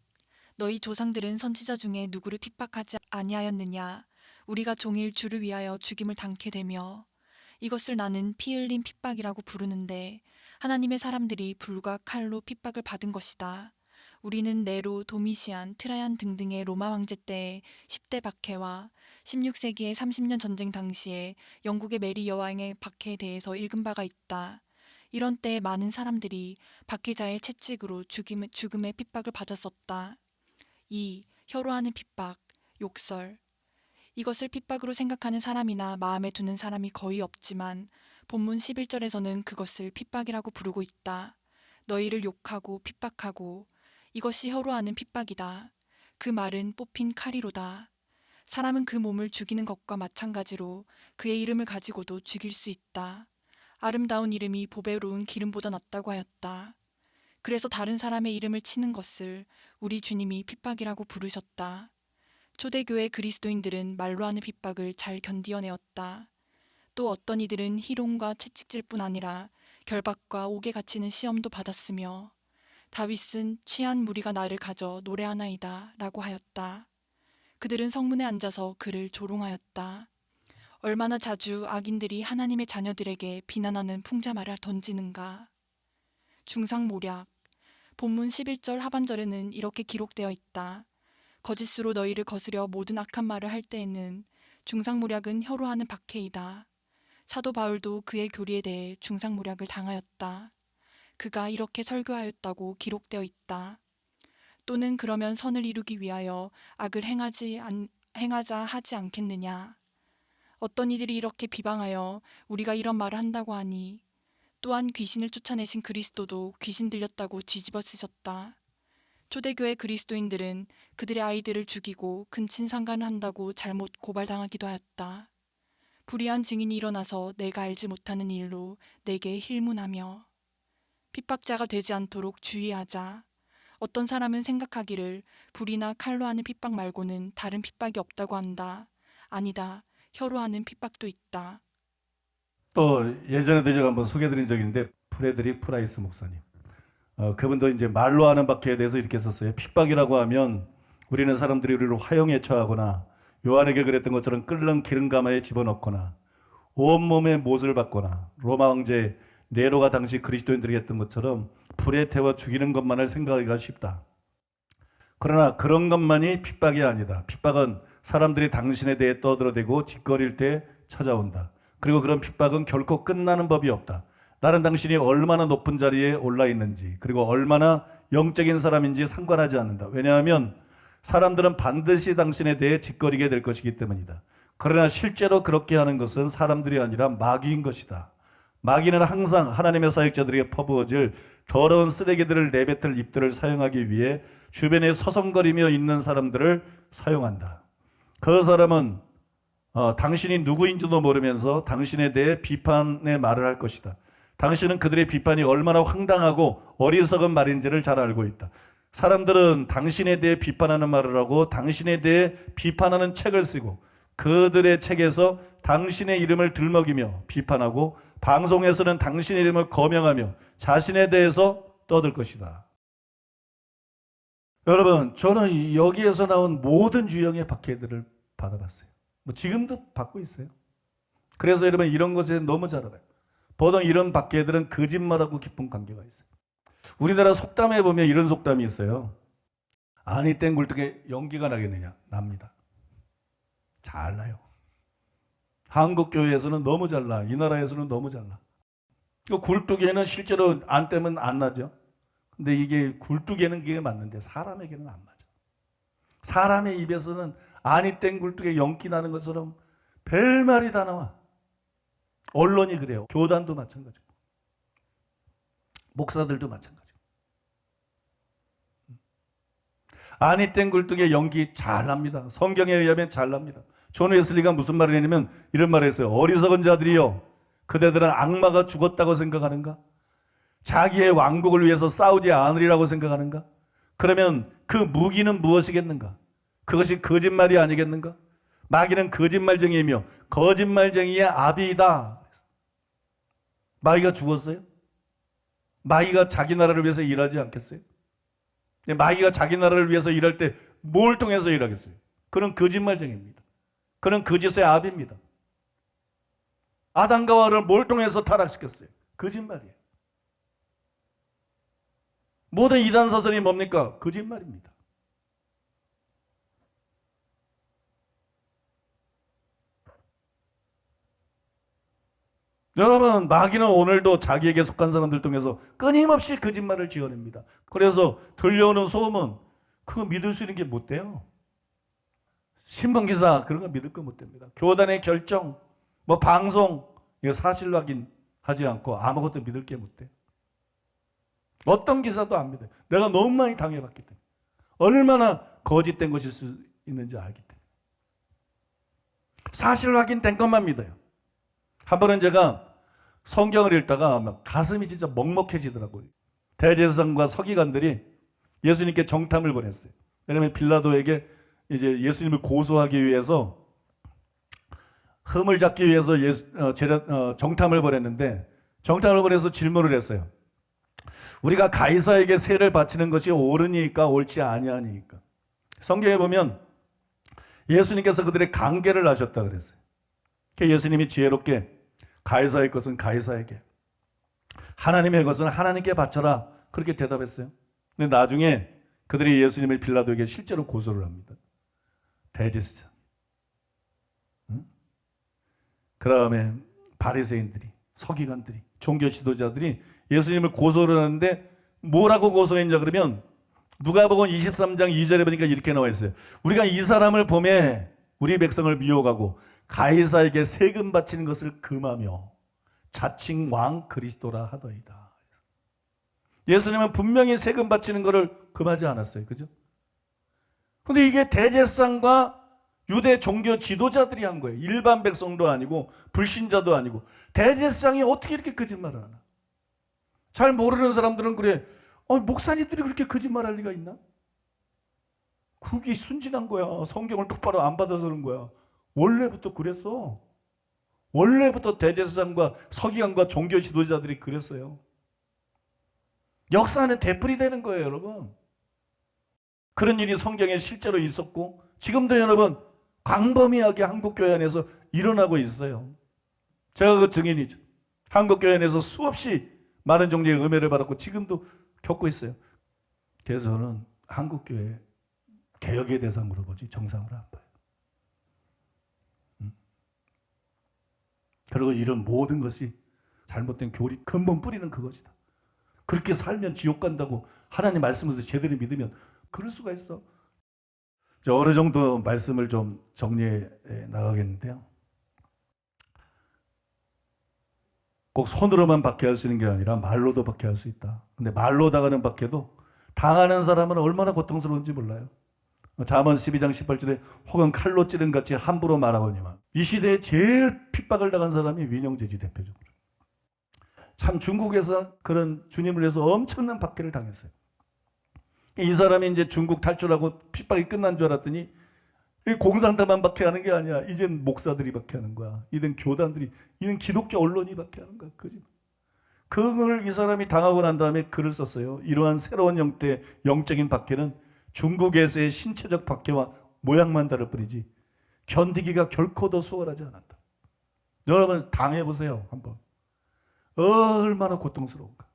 D: 너희 조상들은 선지자 중에 누구를 핍박하지 아니하였느냐? 우리가 종일 주를 위하여 죽임을 당케 되며 이것을 나는 피 흘린 핍박이라고 부르는데 하나님의 사람들이 불과 칼로 핍박을 받은 것이다. 우리는 네로, 도미시안, 트라얀 등등의 로마 황제 때의 10대 박해와 16세기의 30년 전쟁 당시에 영국의 메리 여왕의 박해에 대해서 읽은 바가 있다. 이런 때 많은 사람들이 박해자의 채찍으로 죽음의 핍박을 받았었다. 2. 혀로 하는 핍박, 욕설. 이것을 핍박으로 생각하는 사람이나 마음에 두는 사람이 거의 없지만 본문 11절에서는 그것을 핍박이라고 부르고 있다. 너희를 욕하고 핍박하고 이것이 혀로 하는 핍박이다. 그 말은 뽑힌 칼이로다. 사람은 그 몸을 죽이는 것과 마찬가지로 그의 이름을 가지고도 죽일 수 있다. 아름다운 이름이 보배로운 기름보다 낫다고 하였다. 그래서 다른 사람의 이름을 치는 것을 우리 주님이 핍박이라고 부르셨다. 초대교회 그리스도인들은 말로 하는 핍박을 잘 견디어내었다. 또 어떤 이들은 희롱과 채찍질뿐 아니라 결박과 옥에 갇히는 시험도 받았으며 다윗은 취한 무리가 나를 가져 노래하나이다 라고 하였다. 그들은 성문에 앉아서 그를 조롱하였다. 얼마나 자주 악인들이 하나님의 자녀들에게 비난하는 풍자말을 던지는가. 중상모략. 본문 11절 하반절에는 이렇게 기록되어 있다. 거짓으로 너희를 거스려 모든 악한 말을 할 때에는 중상모략은 혀로 하는 박해이다. 사도 바울도 그의 교리에 대해 중상모략을 당하였다. 그가 이렇게 설교하였다고 기록되어 있다. 또는 그러면 선을 이루기 위하여 악을 행하자 하지 않겠느냐. 어떤 이들이 이렇게 비방하여 우리가 이런 말을 한다고 하니 또한 귀신을 쫓아내신 그리스도도 귀신 들렸다고 뒤집어 쓰셨다. 초대교회 그리스도인들은 그들의 아이들을 죽이고 근친상간을 한다고 잘못 고발당하기도 하였다. 불의한 증인이 일어나서 내가 알지 못하는 일로 내게 힐문하며 핍박자가 되지 않도록 주의하자. 어떤 사람은 생각하기를 불이나 칼로 하는 핍박 말고는 다른 핍박이 없다고 한다. 아니다. 혀로 하는 핍박도 있다.
C: 또 예전에도 제가 한번 소개해드린 적이 있는데 프레드릭 프라이스 목사님. 그분도 이제 말로 하는 박해에 대해서 이렇게 썼어요. 핍박이라고 하면 우리는 사람들이 우리를 화형에 처하거나 요한에게 그랬던 것처럼 끓는 기름 가마에 집어넣거나 온몸에 못을 받거나 로마 황제 네로가 당시 그리스도인들에게 했던 것처럼 불에 태워 죽이는 것만을 생각하기가 쉽다. 그러나 그런 것만이 핍박이 아니다. 핍박은 사람들이 당신에 대해 떠들어대고 짓거릴 때 찾아온다. 그리고 그런 핍박은 결코 끝나는 법이 없다. 나는 당신이 얼마나 높은 자리에 올라 있는지 그리고 얼마나 영적인 사람인지 상관하지 않는다. 왜냐하면 사람들은 반드시 당신에 대해 짓거리게 될 것이기 때문이다. 그러나 실제로 그렇게 하는 것은 사람들이 아니라 마귀인 것이다. 마귀는 항상 하나님의 사역자들에게 퍼부어질 더러운 쓰레기들을 내뱉을 입들을 사용하기 위해 주변에 서성거리며 있는 사람들을 사용한다. 그 사람은 당신이 누구인지도 모르면서 당신에 대해 비판의 말을 할 것이다. 당신은 그들의 비판이 얼마나 황당하고 어리석은 말인지를 잘 알고 있다. 사람들은 당신에 대해 비판하는 말을 하고 당신에 대해 비판하는 책을 쓰고 그들의 책에서 당신의 이름을 들먹이며 비판하고 방송에서는 당신의 이름을 거명하며 자신에 대해서 떠들 것이다. 여러분, 저는 여기에서 나온 모든 유형의 박해들을 받아봤어요. 지금도 받고 있어요. 그래서 여러분 이런 것에 너무 잘 알아요. 보통 이런 박해들은 거짓말하고 깊은 관계가 있어요. 우리나라 속담에 보면 이런 속담이 있어요. 아니 땡 굴뚝에 연기가 나겠느냐? 납니다. 잘 나요. 한국 교회에서는 너무 잘 나. 이 나라에서는 너무 잘 나. 굴뚝에는 실제로 안 떼면 안 나죠. 근데 이게 굴뚝에는 그게 맞는데 사람에게는 안 맞아. 사람의 입에서는 아니 땡 굴뚝에 연기 나는 것처럼 별말이 다 나와. 언론이 그래요. 교단도 마찬가지고 목사들도 마찬가지고. 아니 땡 굴뚝에 연기 잘 납니다. 성경에 의하면 잘 납니다. 존 웨슬리가 무슨 말을 했냐면 이런 말을 했어요. 어리석은 자들이여, 그대들은 악마가 죽었다고 생각하는가? 자기의 왕국을 위해서 싸우지 않으리라고 생각하는가? 그러면 그 무기는 무엇이겠는가? 그것이 거짓말이 아니겠는가? 마귀는 거짓말쟁이이며 거짓말쟁이의 아비이다. 마귀가 죽었어요? 마귀가 자기 나라를 위해서 일하지 않겠어요? 마귀가 자기 나라를 위해서 일할 때 뭘 통해서 일하겠어요? 그는 거짓말쟁이입니다. 그는 거짓의 아비입니다. 아담과 하와를 뭘 통해서 타락시켰어요? 거짓말이에요. 모든 이단 사설이 뭡니까? 거짓말입니다. 여러분, 마귀는 오늘도 자기에게 속한 사람들 통해서 끊임없이 거짓말을 지어냅니다. 그래서 들려오는 소문, 그거 믿을 수 있는 게 못 돼요. 신문기사 그런 거 믿을 거 못 됩니다. 교단의 결정, 뭐 방송, 이거 사실 확인하지 않고 아무것도 믿을 게 못 돼요. 어떤 기사도 안 믿어요. 내가 너무 많이 당해봤기 때문에. 얼마나 거짓된 것일 수 있는지 알기 때문에. 사실 확인된 것만 믿어요. 한 번은 제가 성경을 읽다가 막 가슴이 진짜 먹먹해지더라고요. 대제사장과 서기관들이 예수님께 정탐을 보냈어요. 왜냐하면 빌라도에게 이제 예수님을 고소하기 위해서 흠을 잡기 위해서 정탐을 보냈는데, 정탐을 보내서 질문을 했어요. 우리가 가이사에게 세를 바치는 것이 옳으니까 옳지 아니하니까. 성경에 보면 예수님께서 그들의 관계를 하셨다 그랬어요. 예수님이 지혜롭게 가이사의 것은 가이사에게, 하나님의 것은 하나님께 바쳐라, 그렇게 대답했어요. 근데 나중에 그들이 예수님을 빌라도에게 실제로 고소를 합니다. 대제사장, 그 다음에 바리새인들이, 서기관들이, 종교 지도자들이 예수님을 고소를 하는데 뭐라고 고소했냐 그러면 누가복음 23장 2절에 보니까 이렇게 나와 있어요. 우리가 이 사람을 보매 우리 백성을 미혹하고 가이사에게 세금 바치는 것을 금하며 자칭 왕 그리스도라 하더이다. 예수님은 분명히 세금 바치는 것을 금하지 않았어요. 그죠? 근데 이게 대제사장과 유대 종교 지도자들이 한 거예요. 일반 백성도 아니고 불신자도 아니고. 대제사장이 어떻게 이렇게 거짓말을 하나? 잘 모르는 사람들은 그래, 목사님들이 그렇게 거짓말할 리가 있나? 그게 순진한 거야. 성경을 똑바로 안 받아서 그런 거야. 원래부터 그랬어. 원래부터 대제사장과 서기관과 종교 지도자들이 그랬어요. 역사는 되풀이되는 거예요, 여러분. 그런 일이 성경에 실제로 있었고 지금도 여러분 광범위하게 한국교회 안에서 일어나고 있어요. 제가 그 증인이죠. 한국교회 안에서 수없이 많은 종류의 음해를 받았고 지금도 겪고 있어요. 그래서 저는 한국교회 개혁의 대상으로 보지 정상으로 안 봐요. 그리고 이런 모든 것이 잘못된 교리 근본 뿌리는 그것이다. 그렇게 살면 지옥 간다고 하나님 말씀을 제대로 믿으면 그럴 수가 있어. 어느 정도 말씀을 좀 정리해 나가겠는데요. 꼭 손으로만 박해할 수 있는 게 아니라 말로도 박해할 수 있다. 근데 말로 당하는 박해도 당하는 사람은 얼마나 고통스러운지 몰라요. 잠언 12장 18절에 혹은 칼로 찌른 같이 함부로 말하거니와. 이 시대에 제일 핍박을 당한 사람이 위령제지 대표적으로. 참 중국에서 그런 주님을 위해서 엄청난 박해를 당했어요. 이 사람이 이제 중국 탈출하고 핍박이 끝난 줄 알았더니 공산당만 박해하는 게 아니야. 이젠 목사들이 박해하는 거야. 이젠 교단들이, 이젠 기독교 언론이 박해하는 거야. 그지? 그걸 이 사람이 당하고 난 다음에 글을 썼어요. 이러한 새로운 형태의 영적인 박해는 중국에서의 신체적 박해와 모양만 다를 뿐이지 견디기가 결코 더 수월하지 않았다. 여러분 당해보세요. 한번. 얼마나 고통스러운가.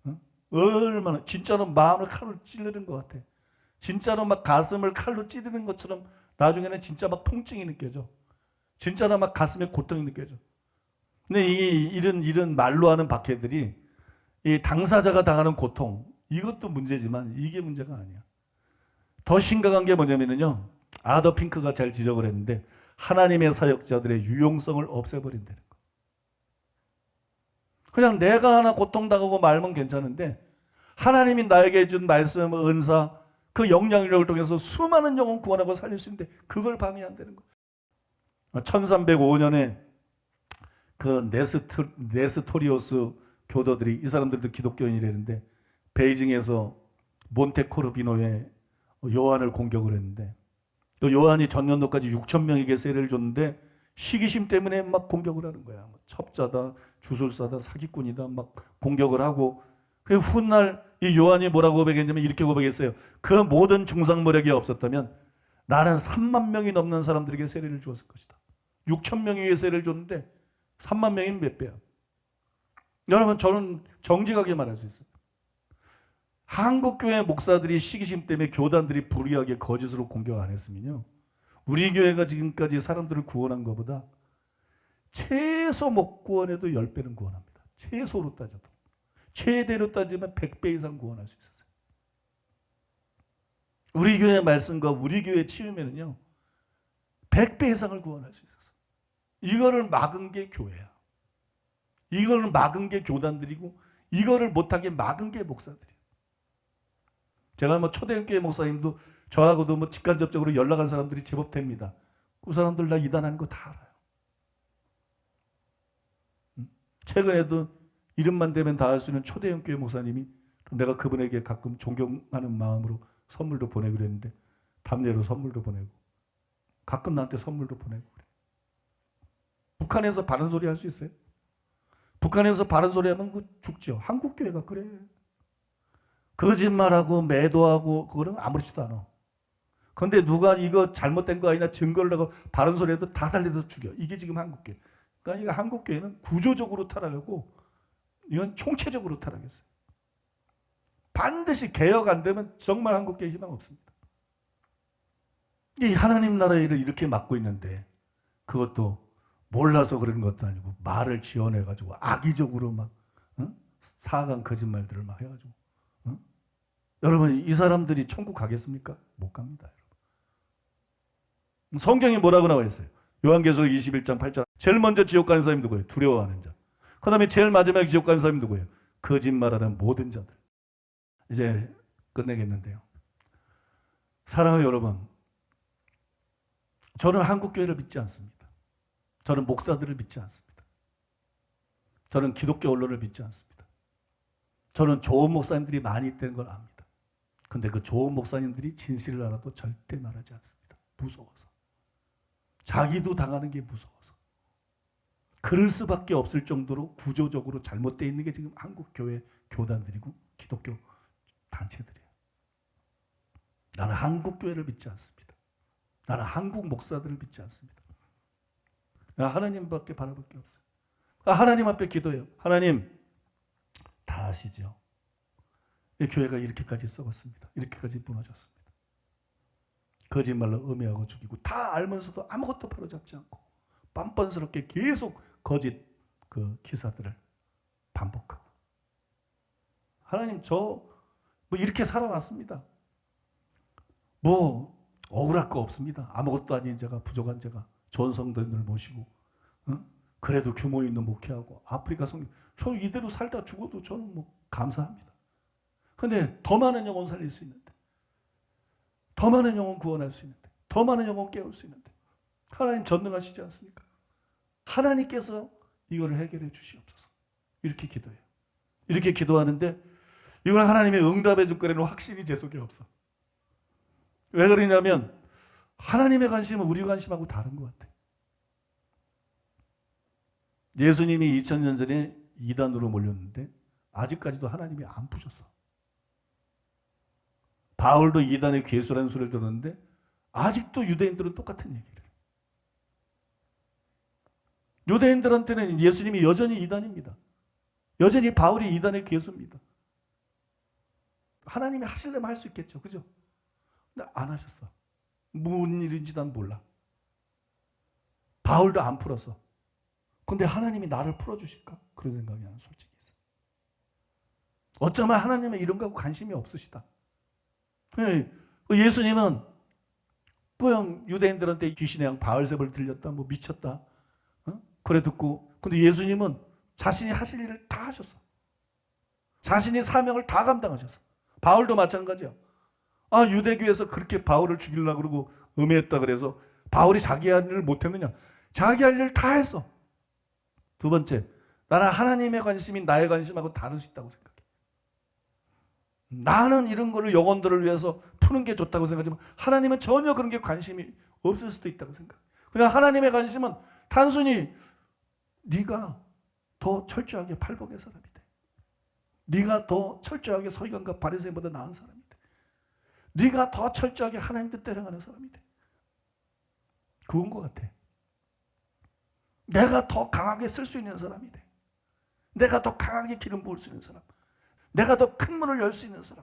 C: 어? 얼마나 진짜로 마음을 칼로 찌르는 것 같아. 진짜로 막 가슴을 칼로 찌르는 것처럼 나중에는 진짜 막 통증이 느껴져. 진짜로 막 가슴에 고통이 느껴져. 근데 이런 말로 하는 박해들이 이 당사자가 당하는 고통, 이것도 문제지만 이게 문제가 아니야. 더 심각한 게 뭐냐면요, 아더 핑크가 잘 지적을 했는데 하나님의 사역자들의 유용성을 없애버린다는 거. 그냥 내가 하나 고통당하고 말면 괜찮은데 하나님이 나에게 준 말씀, 은사, 그 영향력을 통해서 수많은 영혼 구원하고 살릴 수 있는데 그걸 방해한다는 거. 1305년에 그 네스토리오스 교도들이, 이 사람들도 기독교인이라는데 베이징에서 몬테코르비노에 요한을 공격을 했는데, 또 요한이 전년도까지 6천 명에게 세례를 줬는데 시기심 때문에 막 공격을 하는 거야. 첩자다, 주술사다, 사기꾼이다 막 공격을 하고, 그 훗날 이 요한이 뭐라고 고백했냐면 이렇게 고백했어요. 그 모든 중상모략이 없었다면 나는 3만 명이 넘는 사람들에게 세례를 주었을 것이다. 6천 명에게 세례를 줬는데 3만 명이면 몇 배야? 여러분, 저는 정직하게 말할 수 있어요. 한국교회 목사들이 시기심 때문에 교단들이 불의하게 거짓으로 공격 안 했으면요, 우리 교회가 지금까지 사람들을 구원한 것보다 최소 못 구원해도 10배는 구원합니다. 최소로 따져도. 최대로 따지면 100배 이상 구원할 수 있었어요. 우리 교회 말씀과 우리 교회 치유면은요 100배 이상을 구원할 수 있었어요. 이거를 막은 게 교회야. 이거를 막은 게 교단들이고, 이거를 못하게 막은 게 목사들이에요. 제가 뭐 초대교회 목사님도 저하고도 뭐 직간접적으로 연락한 사람들이 제법 됩니다. 그 사람들 나 이단하는 거 다 알아요. 최근에도 이름만 대면 다 알 수 있는 초대교회 목사님이, 내가 그분에게 가끔 존경하는 마음으로 선물도 보내고 그랬는데 답례로 선물도 보내고 가끔 나한테 선물도 보내고 그래. 북한에서 바른 소리 할 수 있어요? 북한에서 바른 소리 하면 그 죽죠. 한국 교회가 그래. 거짓말하고 매도하고 그거는 아무렇지도 않아. 그런데 누가 이거 잘못된 거 아니냐 증거를 내고 바른 소리 해도 다 살려서 죽여. 이게 지금 한국 교회. 그러니까 이거 한국 교회는 구조적으로 타락하고 이건 총체적으로 타락했어요. 반드시 개혁 안 되면 정말 한국 교회 희망 없습니다. 이 하나님 나라의 일을 이렇게 막고 있는데 그것도 몰라서 그런 것도 아니고 말을 지어내가지고 악의적으로 막 사악한 거짓말들을 막 해가지고, 여러분, 이 사람들이 천국 가겠습니까? 못 갑니다. 여러분. 성경이 뭐라고 나와 있어요? 요한계시록 21장 8절. 제일 먼저 지옥 가는 사람이 누구예요? 두려워하는 자. 그 다음에 제일 마지막에 지옥 가는 사람이 누구예요? 거짓말하는 모든 자들. 이제 끝내겠는데요, 사랑하는 여러분, 저는 한국교회를 믿지 않습니다. 저는 목사들을 믿지 않습니다. 저는 기독교 언론을 믿지 않습니다. 저는 좋은 목사님들이 많이 있다는 걸 압니다. 그런데 그 좋은 목사님들이 진실을 알아도 절대 말하지 않습니다. 무서워서. 자기도 당하는 게 무서워서. 그럴 수밖에 없을 정도로 구조적으로 잘못되어 있는 게 지금 한국 교회 교단들이고 기독교 단체들이에요. 나는 한국 교회를 믿지 않습니다. 나는 한국 목사들을 믿지 않습니다. 하나님밖에 바라볼 게 없어요. 하나님 앞에 기도해요. 하나님, 다 아시죠? 이 교회가 이렇게까지 썩었습니다. 이렇게까지 무너졌습니다. 거짓말로 음해하고 죽이고 다 알면서도 아무것도 바로잡지 않고 뻔뻔스럽게 계속 거짓 그 기사들을 반복하고. 하나님, 저 뭐 이렇게 살아왔습니다. 뭐 억울할 거 없습니다. 아무것도 아닌 제가, 부족한 제가 좋은 성도님들 모시고, 그래도 규모 있는 목회하고 아프리카 성교, 저 이대로 살다 죽어도 저는 뭐 감사합니다. 그런데 더 많은 영혼 살릴 수 있는데, 더 많은 영혼 구원할 수 있는데, 더 많은 영혼 깨울 수 있는데 하나님 전능하시지 않습니까? 하나님께서 이거를 해결해 주시옵소서. 이렇게 기도해요. 이렇게 기도하는데 이걸 하나님이 응답해 줄 거라는 확신이 제 속에 없어. 왜 그러냐면 하나님의 관심은 우리 관심하고 다른 것 같아. 예수님이 2000년 전에 이단으로 몰렸는데 아직까지도 하나님이 안 푸셨어. 바울도 이단의 괴수라는 소리를 들었는데 아직도 유대인들은 똑같은 얘기를 해요. 유대인들한테는 예수님이 여전히 이단입니다. 여전히 바울이 이단의 괴수입니다. 하나님이 하시려면 할 수 있겠죠. 그죠? 근데 안 하셨어. 무슨 일인지 난 몰라. 바울도 안 풀었어. 근데 하나님이 나를 풀어주실까? 그런 생각이 나는 솔직히 있어. 어쩌면 하나님은 이런 거하고 관심이 없으시다. 예수님은 그냥 유대인들한테 귀신의 양 바알세불 들렸다, 뭐 미쳤다, 그래 듣고, 근데 예수님은 자신이 하실 일을 다 하셨어. 자신이 사명을 다 감당하셨어. 바울도 마찬가지야. 유대교에서 그렇게 바울을 죽이려고 그러고 음해했다 그래서 바울이 자기 할 일을 못했느냐? 자기 할 일을 다 했어. 두 번째, 나는 하나님의 관심이 나의 관심하고 다를 수 있다고 생각해. 나는 이런 거를 영혼들을 위해서 푸는 게 좋다고 생각하지만 하나님은 전혀 그런 게 관심이 없을 수도 있다고 생각해. 그냥 하나님의 관심은 단순히 네가 더 철저하게 팔복의 사람이 돼. 네가 더 철저하게 서기관과 바리새인보다 나은 사람이 돼. 네가 더 철저하게 하나님 뜻 따라가는 사람이 돼. 그건 것 같아. 내가 더 강하게 쓸 수 있는 사람이 돼. 내가 더 강하게 기름 부을 수 있는 사람. 내가 더 큰 문을 열 수 있는 사람.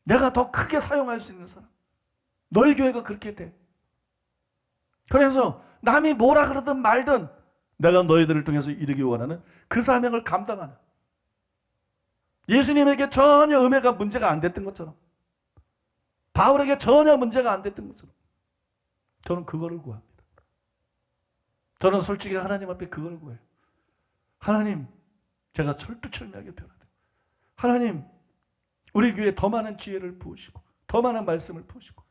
C: 내가 더 크게 사용할 수 있는 사람. 너희 교회가 그렇게 돼. 그래서 남이 뭐라 그러든 말든 내가 너희들을 통해서 이루기 원하는 그 사명을 감당하는, 예수님에게 전혀 음해가 문제가 안 됐던 것처럼, 바울에게 전혀 문제가 안 됐던 것처럼 저는 그거를 구합니다. 저는 솔직히 하나님 앞에 그걸 구해요. 하나님, 제가 철두철미하게 변화돼요. 하나님, 우리 교회에 더 많은 지혜를 부으시고 더 많은 말씀을 부으시고,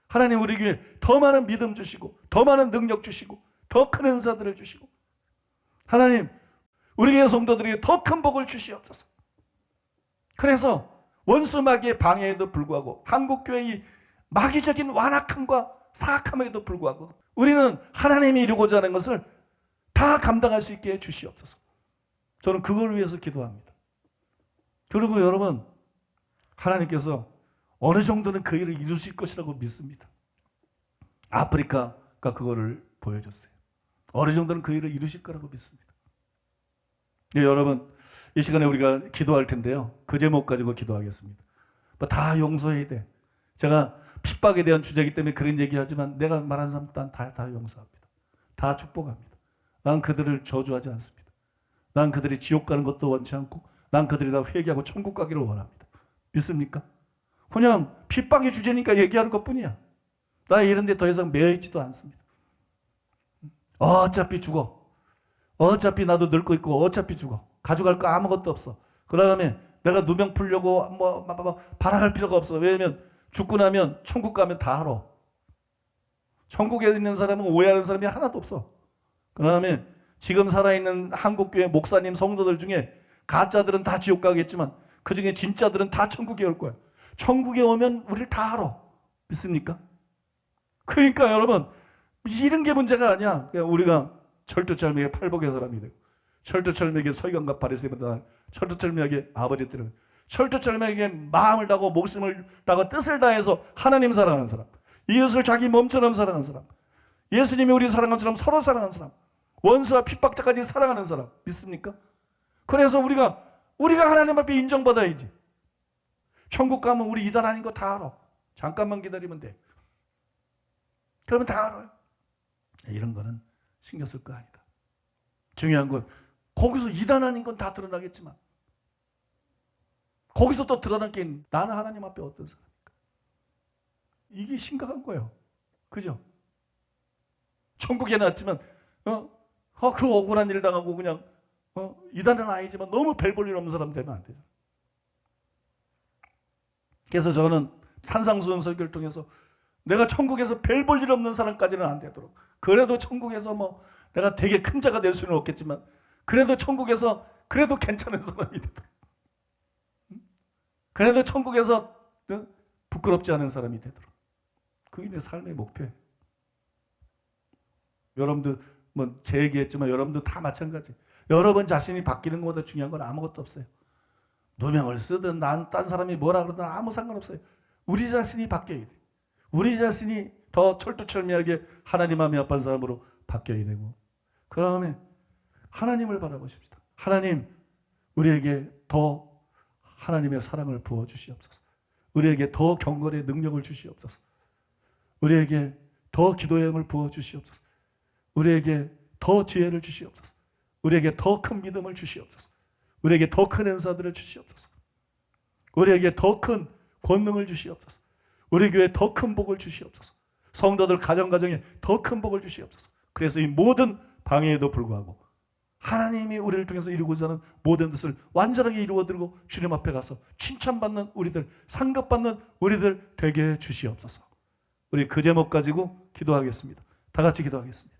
C: 하나님 우리 교회에 더 많은 믿음 주시고 더 많은 능력 주시고 더 큰 은사들을 주시고, 하나님 우리 교회 성도들에게 더 큰 복을 주시옵소서. 그래서 원수 마귀의 방해에도 불구하고, 한국 교회의 마귀적인 완악함과 사악함에도 불구하고 우리는 하나님이 이루고자 하는 것을 다 감당할 수 있게 해주시옵소서. 저는 그걸 위해서 기도합니다. 그리고 여러분, 하나님께서 어느 정도는 그 일을 이루실 것이라고 믿습니다. 아프리카가 그거를 보여줬어요. 어느 정도는 그 일을 이루실 거라고 믿습니다. 네, 여러분, 이 시간에 우리가 기도할 텐데요, 그 제목 가지고 기도하겠습니다. 다 용서해야 돼. 제가 핍박에 대한 주제이기 때문에 그런 얘기하지만 내가 말하는 사람 다 용서합니다. 다 축복합니다. 난 그들을 저주하지 않습니다. 난 그들이 지옥 가는 것도 원치 않고, 난 그들이 다 회개하고 천국 가기를 원합니다. 믿습니까? 그냥 핍박의 주제니까 얘기하는 것뿐이야. 나 이런 데 더 이상 매여있지도 않습니다. 어차피 죽어. 어차피 나도 늙고 있고 어차피 죽어. 가져갈 거 아무것도 없어. 그 다음에 내가 누명 풀려고 발악할 필요가 없어. 왜냐면 죽고 나면 천국 가면 다 알아. 천국에 있는 사람은 오해하는 사람이 하나도 없어. 그 다음에 지금 살아있는 한국교회 목사님 성도들 중에 가짜들은 다 지옥 가겠지만 그 중에 진짜들은 다 천국에 올 거야. 천국에 오면 우리를 다 알아. 믿습니까? 그러니까 여러분, 이런 게 문제가 아니야. 그냥 우리가 철두철미하게 팔복의 사람이 되고, 철두철미하게 서기관과 바리새인보다 철두철미하게 아버지 뜻을, 철두철미하게 마음을 다하고 목숨을 다하고 뜻을 다해서 하나님 사랑하는 사람, 이웃을 자기 몸처럼 사랑하는 사람, 예수님이 우리 사랑하는 사람, 서로 사랑하는 사람, 원수와 핍박자까지 사랑하는 사람. 믿습니까? 그래서 우리가 하나님 앞에 인정받아야지. 천국 가면 우리 이단 아닌 거 다 알아. 잠깐만 기다리면 돼. 그러면 다 알아요. 이런 거는 신경 쓸 거 아니다. 중요한 건 거기서 이단 아닌 건 다 드러나겠지만 거기서 또 드러날 게 나는 하나님 앞에 어떤 사람입니까? 이게 심각한 거예요. 그죠? 천국에 났지만 그 억울한 일 당하고 그냥 이단은 아니지만 너무 별 볼 일 없는 사람 되면 안 되죠. 그래서 저는 산상수훈 설교를 통해서 내가 천국에서 별 볼 일 없는 사람까지는 안 되도록, 그래도 천국에서 내가 되게 큰 자가 될 수는 없겠지만 그래도 천국에서 그래도 괜찮은 사람이 되도록, 그래도 천국에서 부끄럽지 않은 사람이 되도록, 그게 내 삶의 목표예요. 여러분들 제 얘기했지만 여러분도 다 마찬가지. 여러분 자신이 바뀌는 것보다 중요한 건 아무것도 없어요. 누명을 쓰든 딴 사람이 뭐라 그러든 아무 상관없어요. 우리 자신이 바뀌어야 돼. 우리 자신이 더 철두철미하게 하나님 마음이 아픈 사람으로 바뀌어야 되고, 그 다음에 하나님을 바라보십시다. 하나님, 우리에게 더 하나님의 사랑을 부어주시옵소서. 우리에게 더 경건의 능력을 주시옵소서. 우리에게 더 기도의 영을 부어주시옵소서. 우리에게 더 지혜를 주시옵소서. 우리에게 더 큰 믿음을 주시옵소서. 우리에게 더 큰 은사들을 주시옵소서. 우리에게 더 큰 권능을 주시옵소서. 우리 교회에 더 큰 복을 주시옵소서. 성도들 가정가정에 더 큰 복을 주시옵소서. 그래서 이 모든 방해에도 불구하고 하나님이 우리를 통해서 이루고자 하는 모든 것을 완전하게 이루어드리고 주님 앞에 가서 칭찬받는 우리들, 상급받는 우리들 되게 해 주시옵소서. 우리 그 제목 가지고 기도하겠습니다. 다 같이 기도하겠습니다.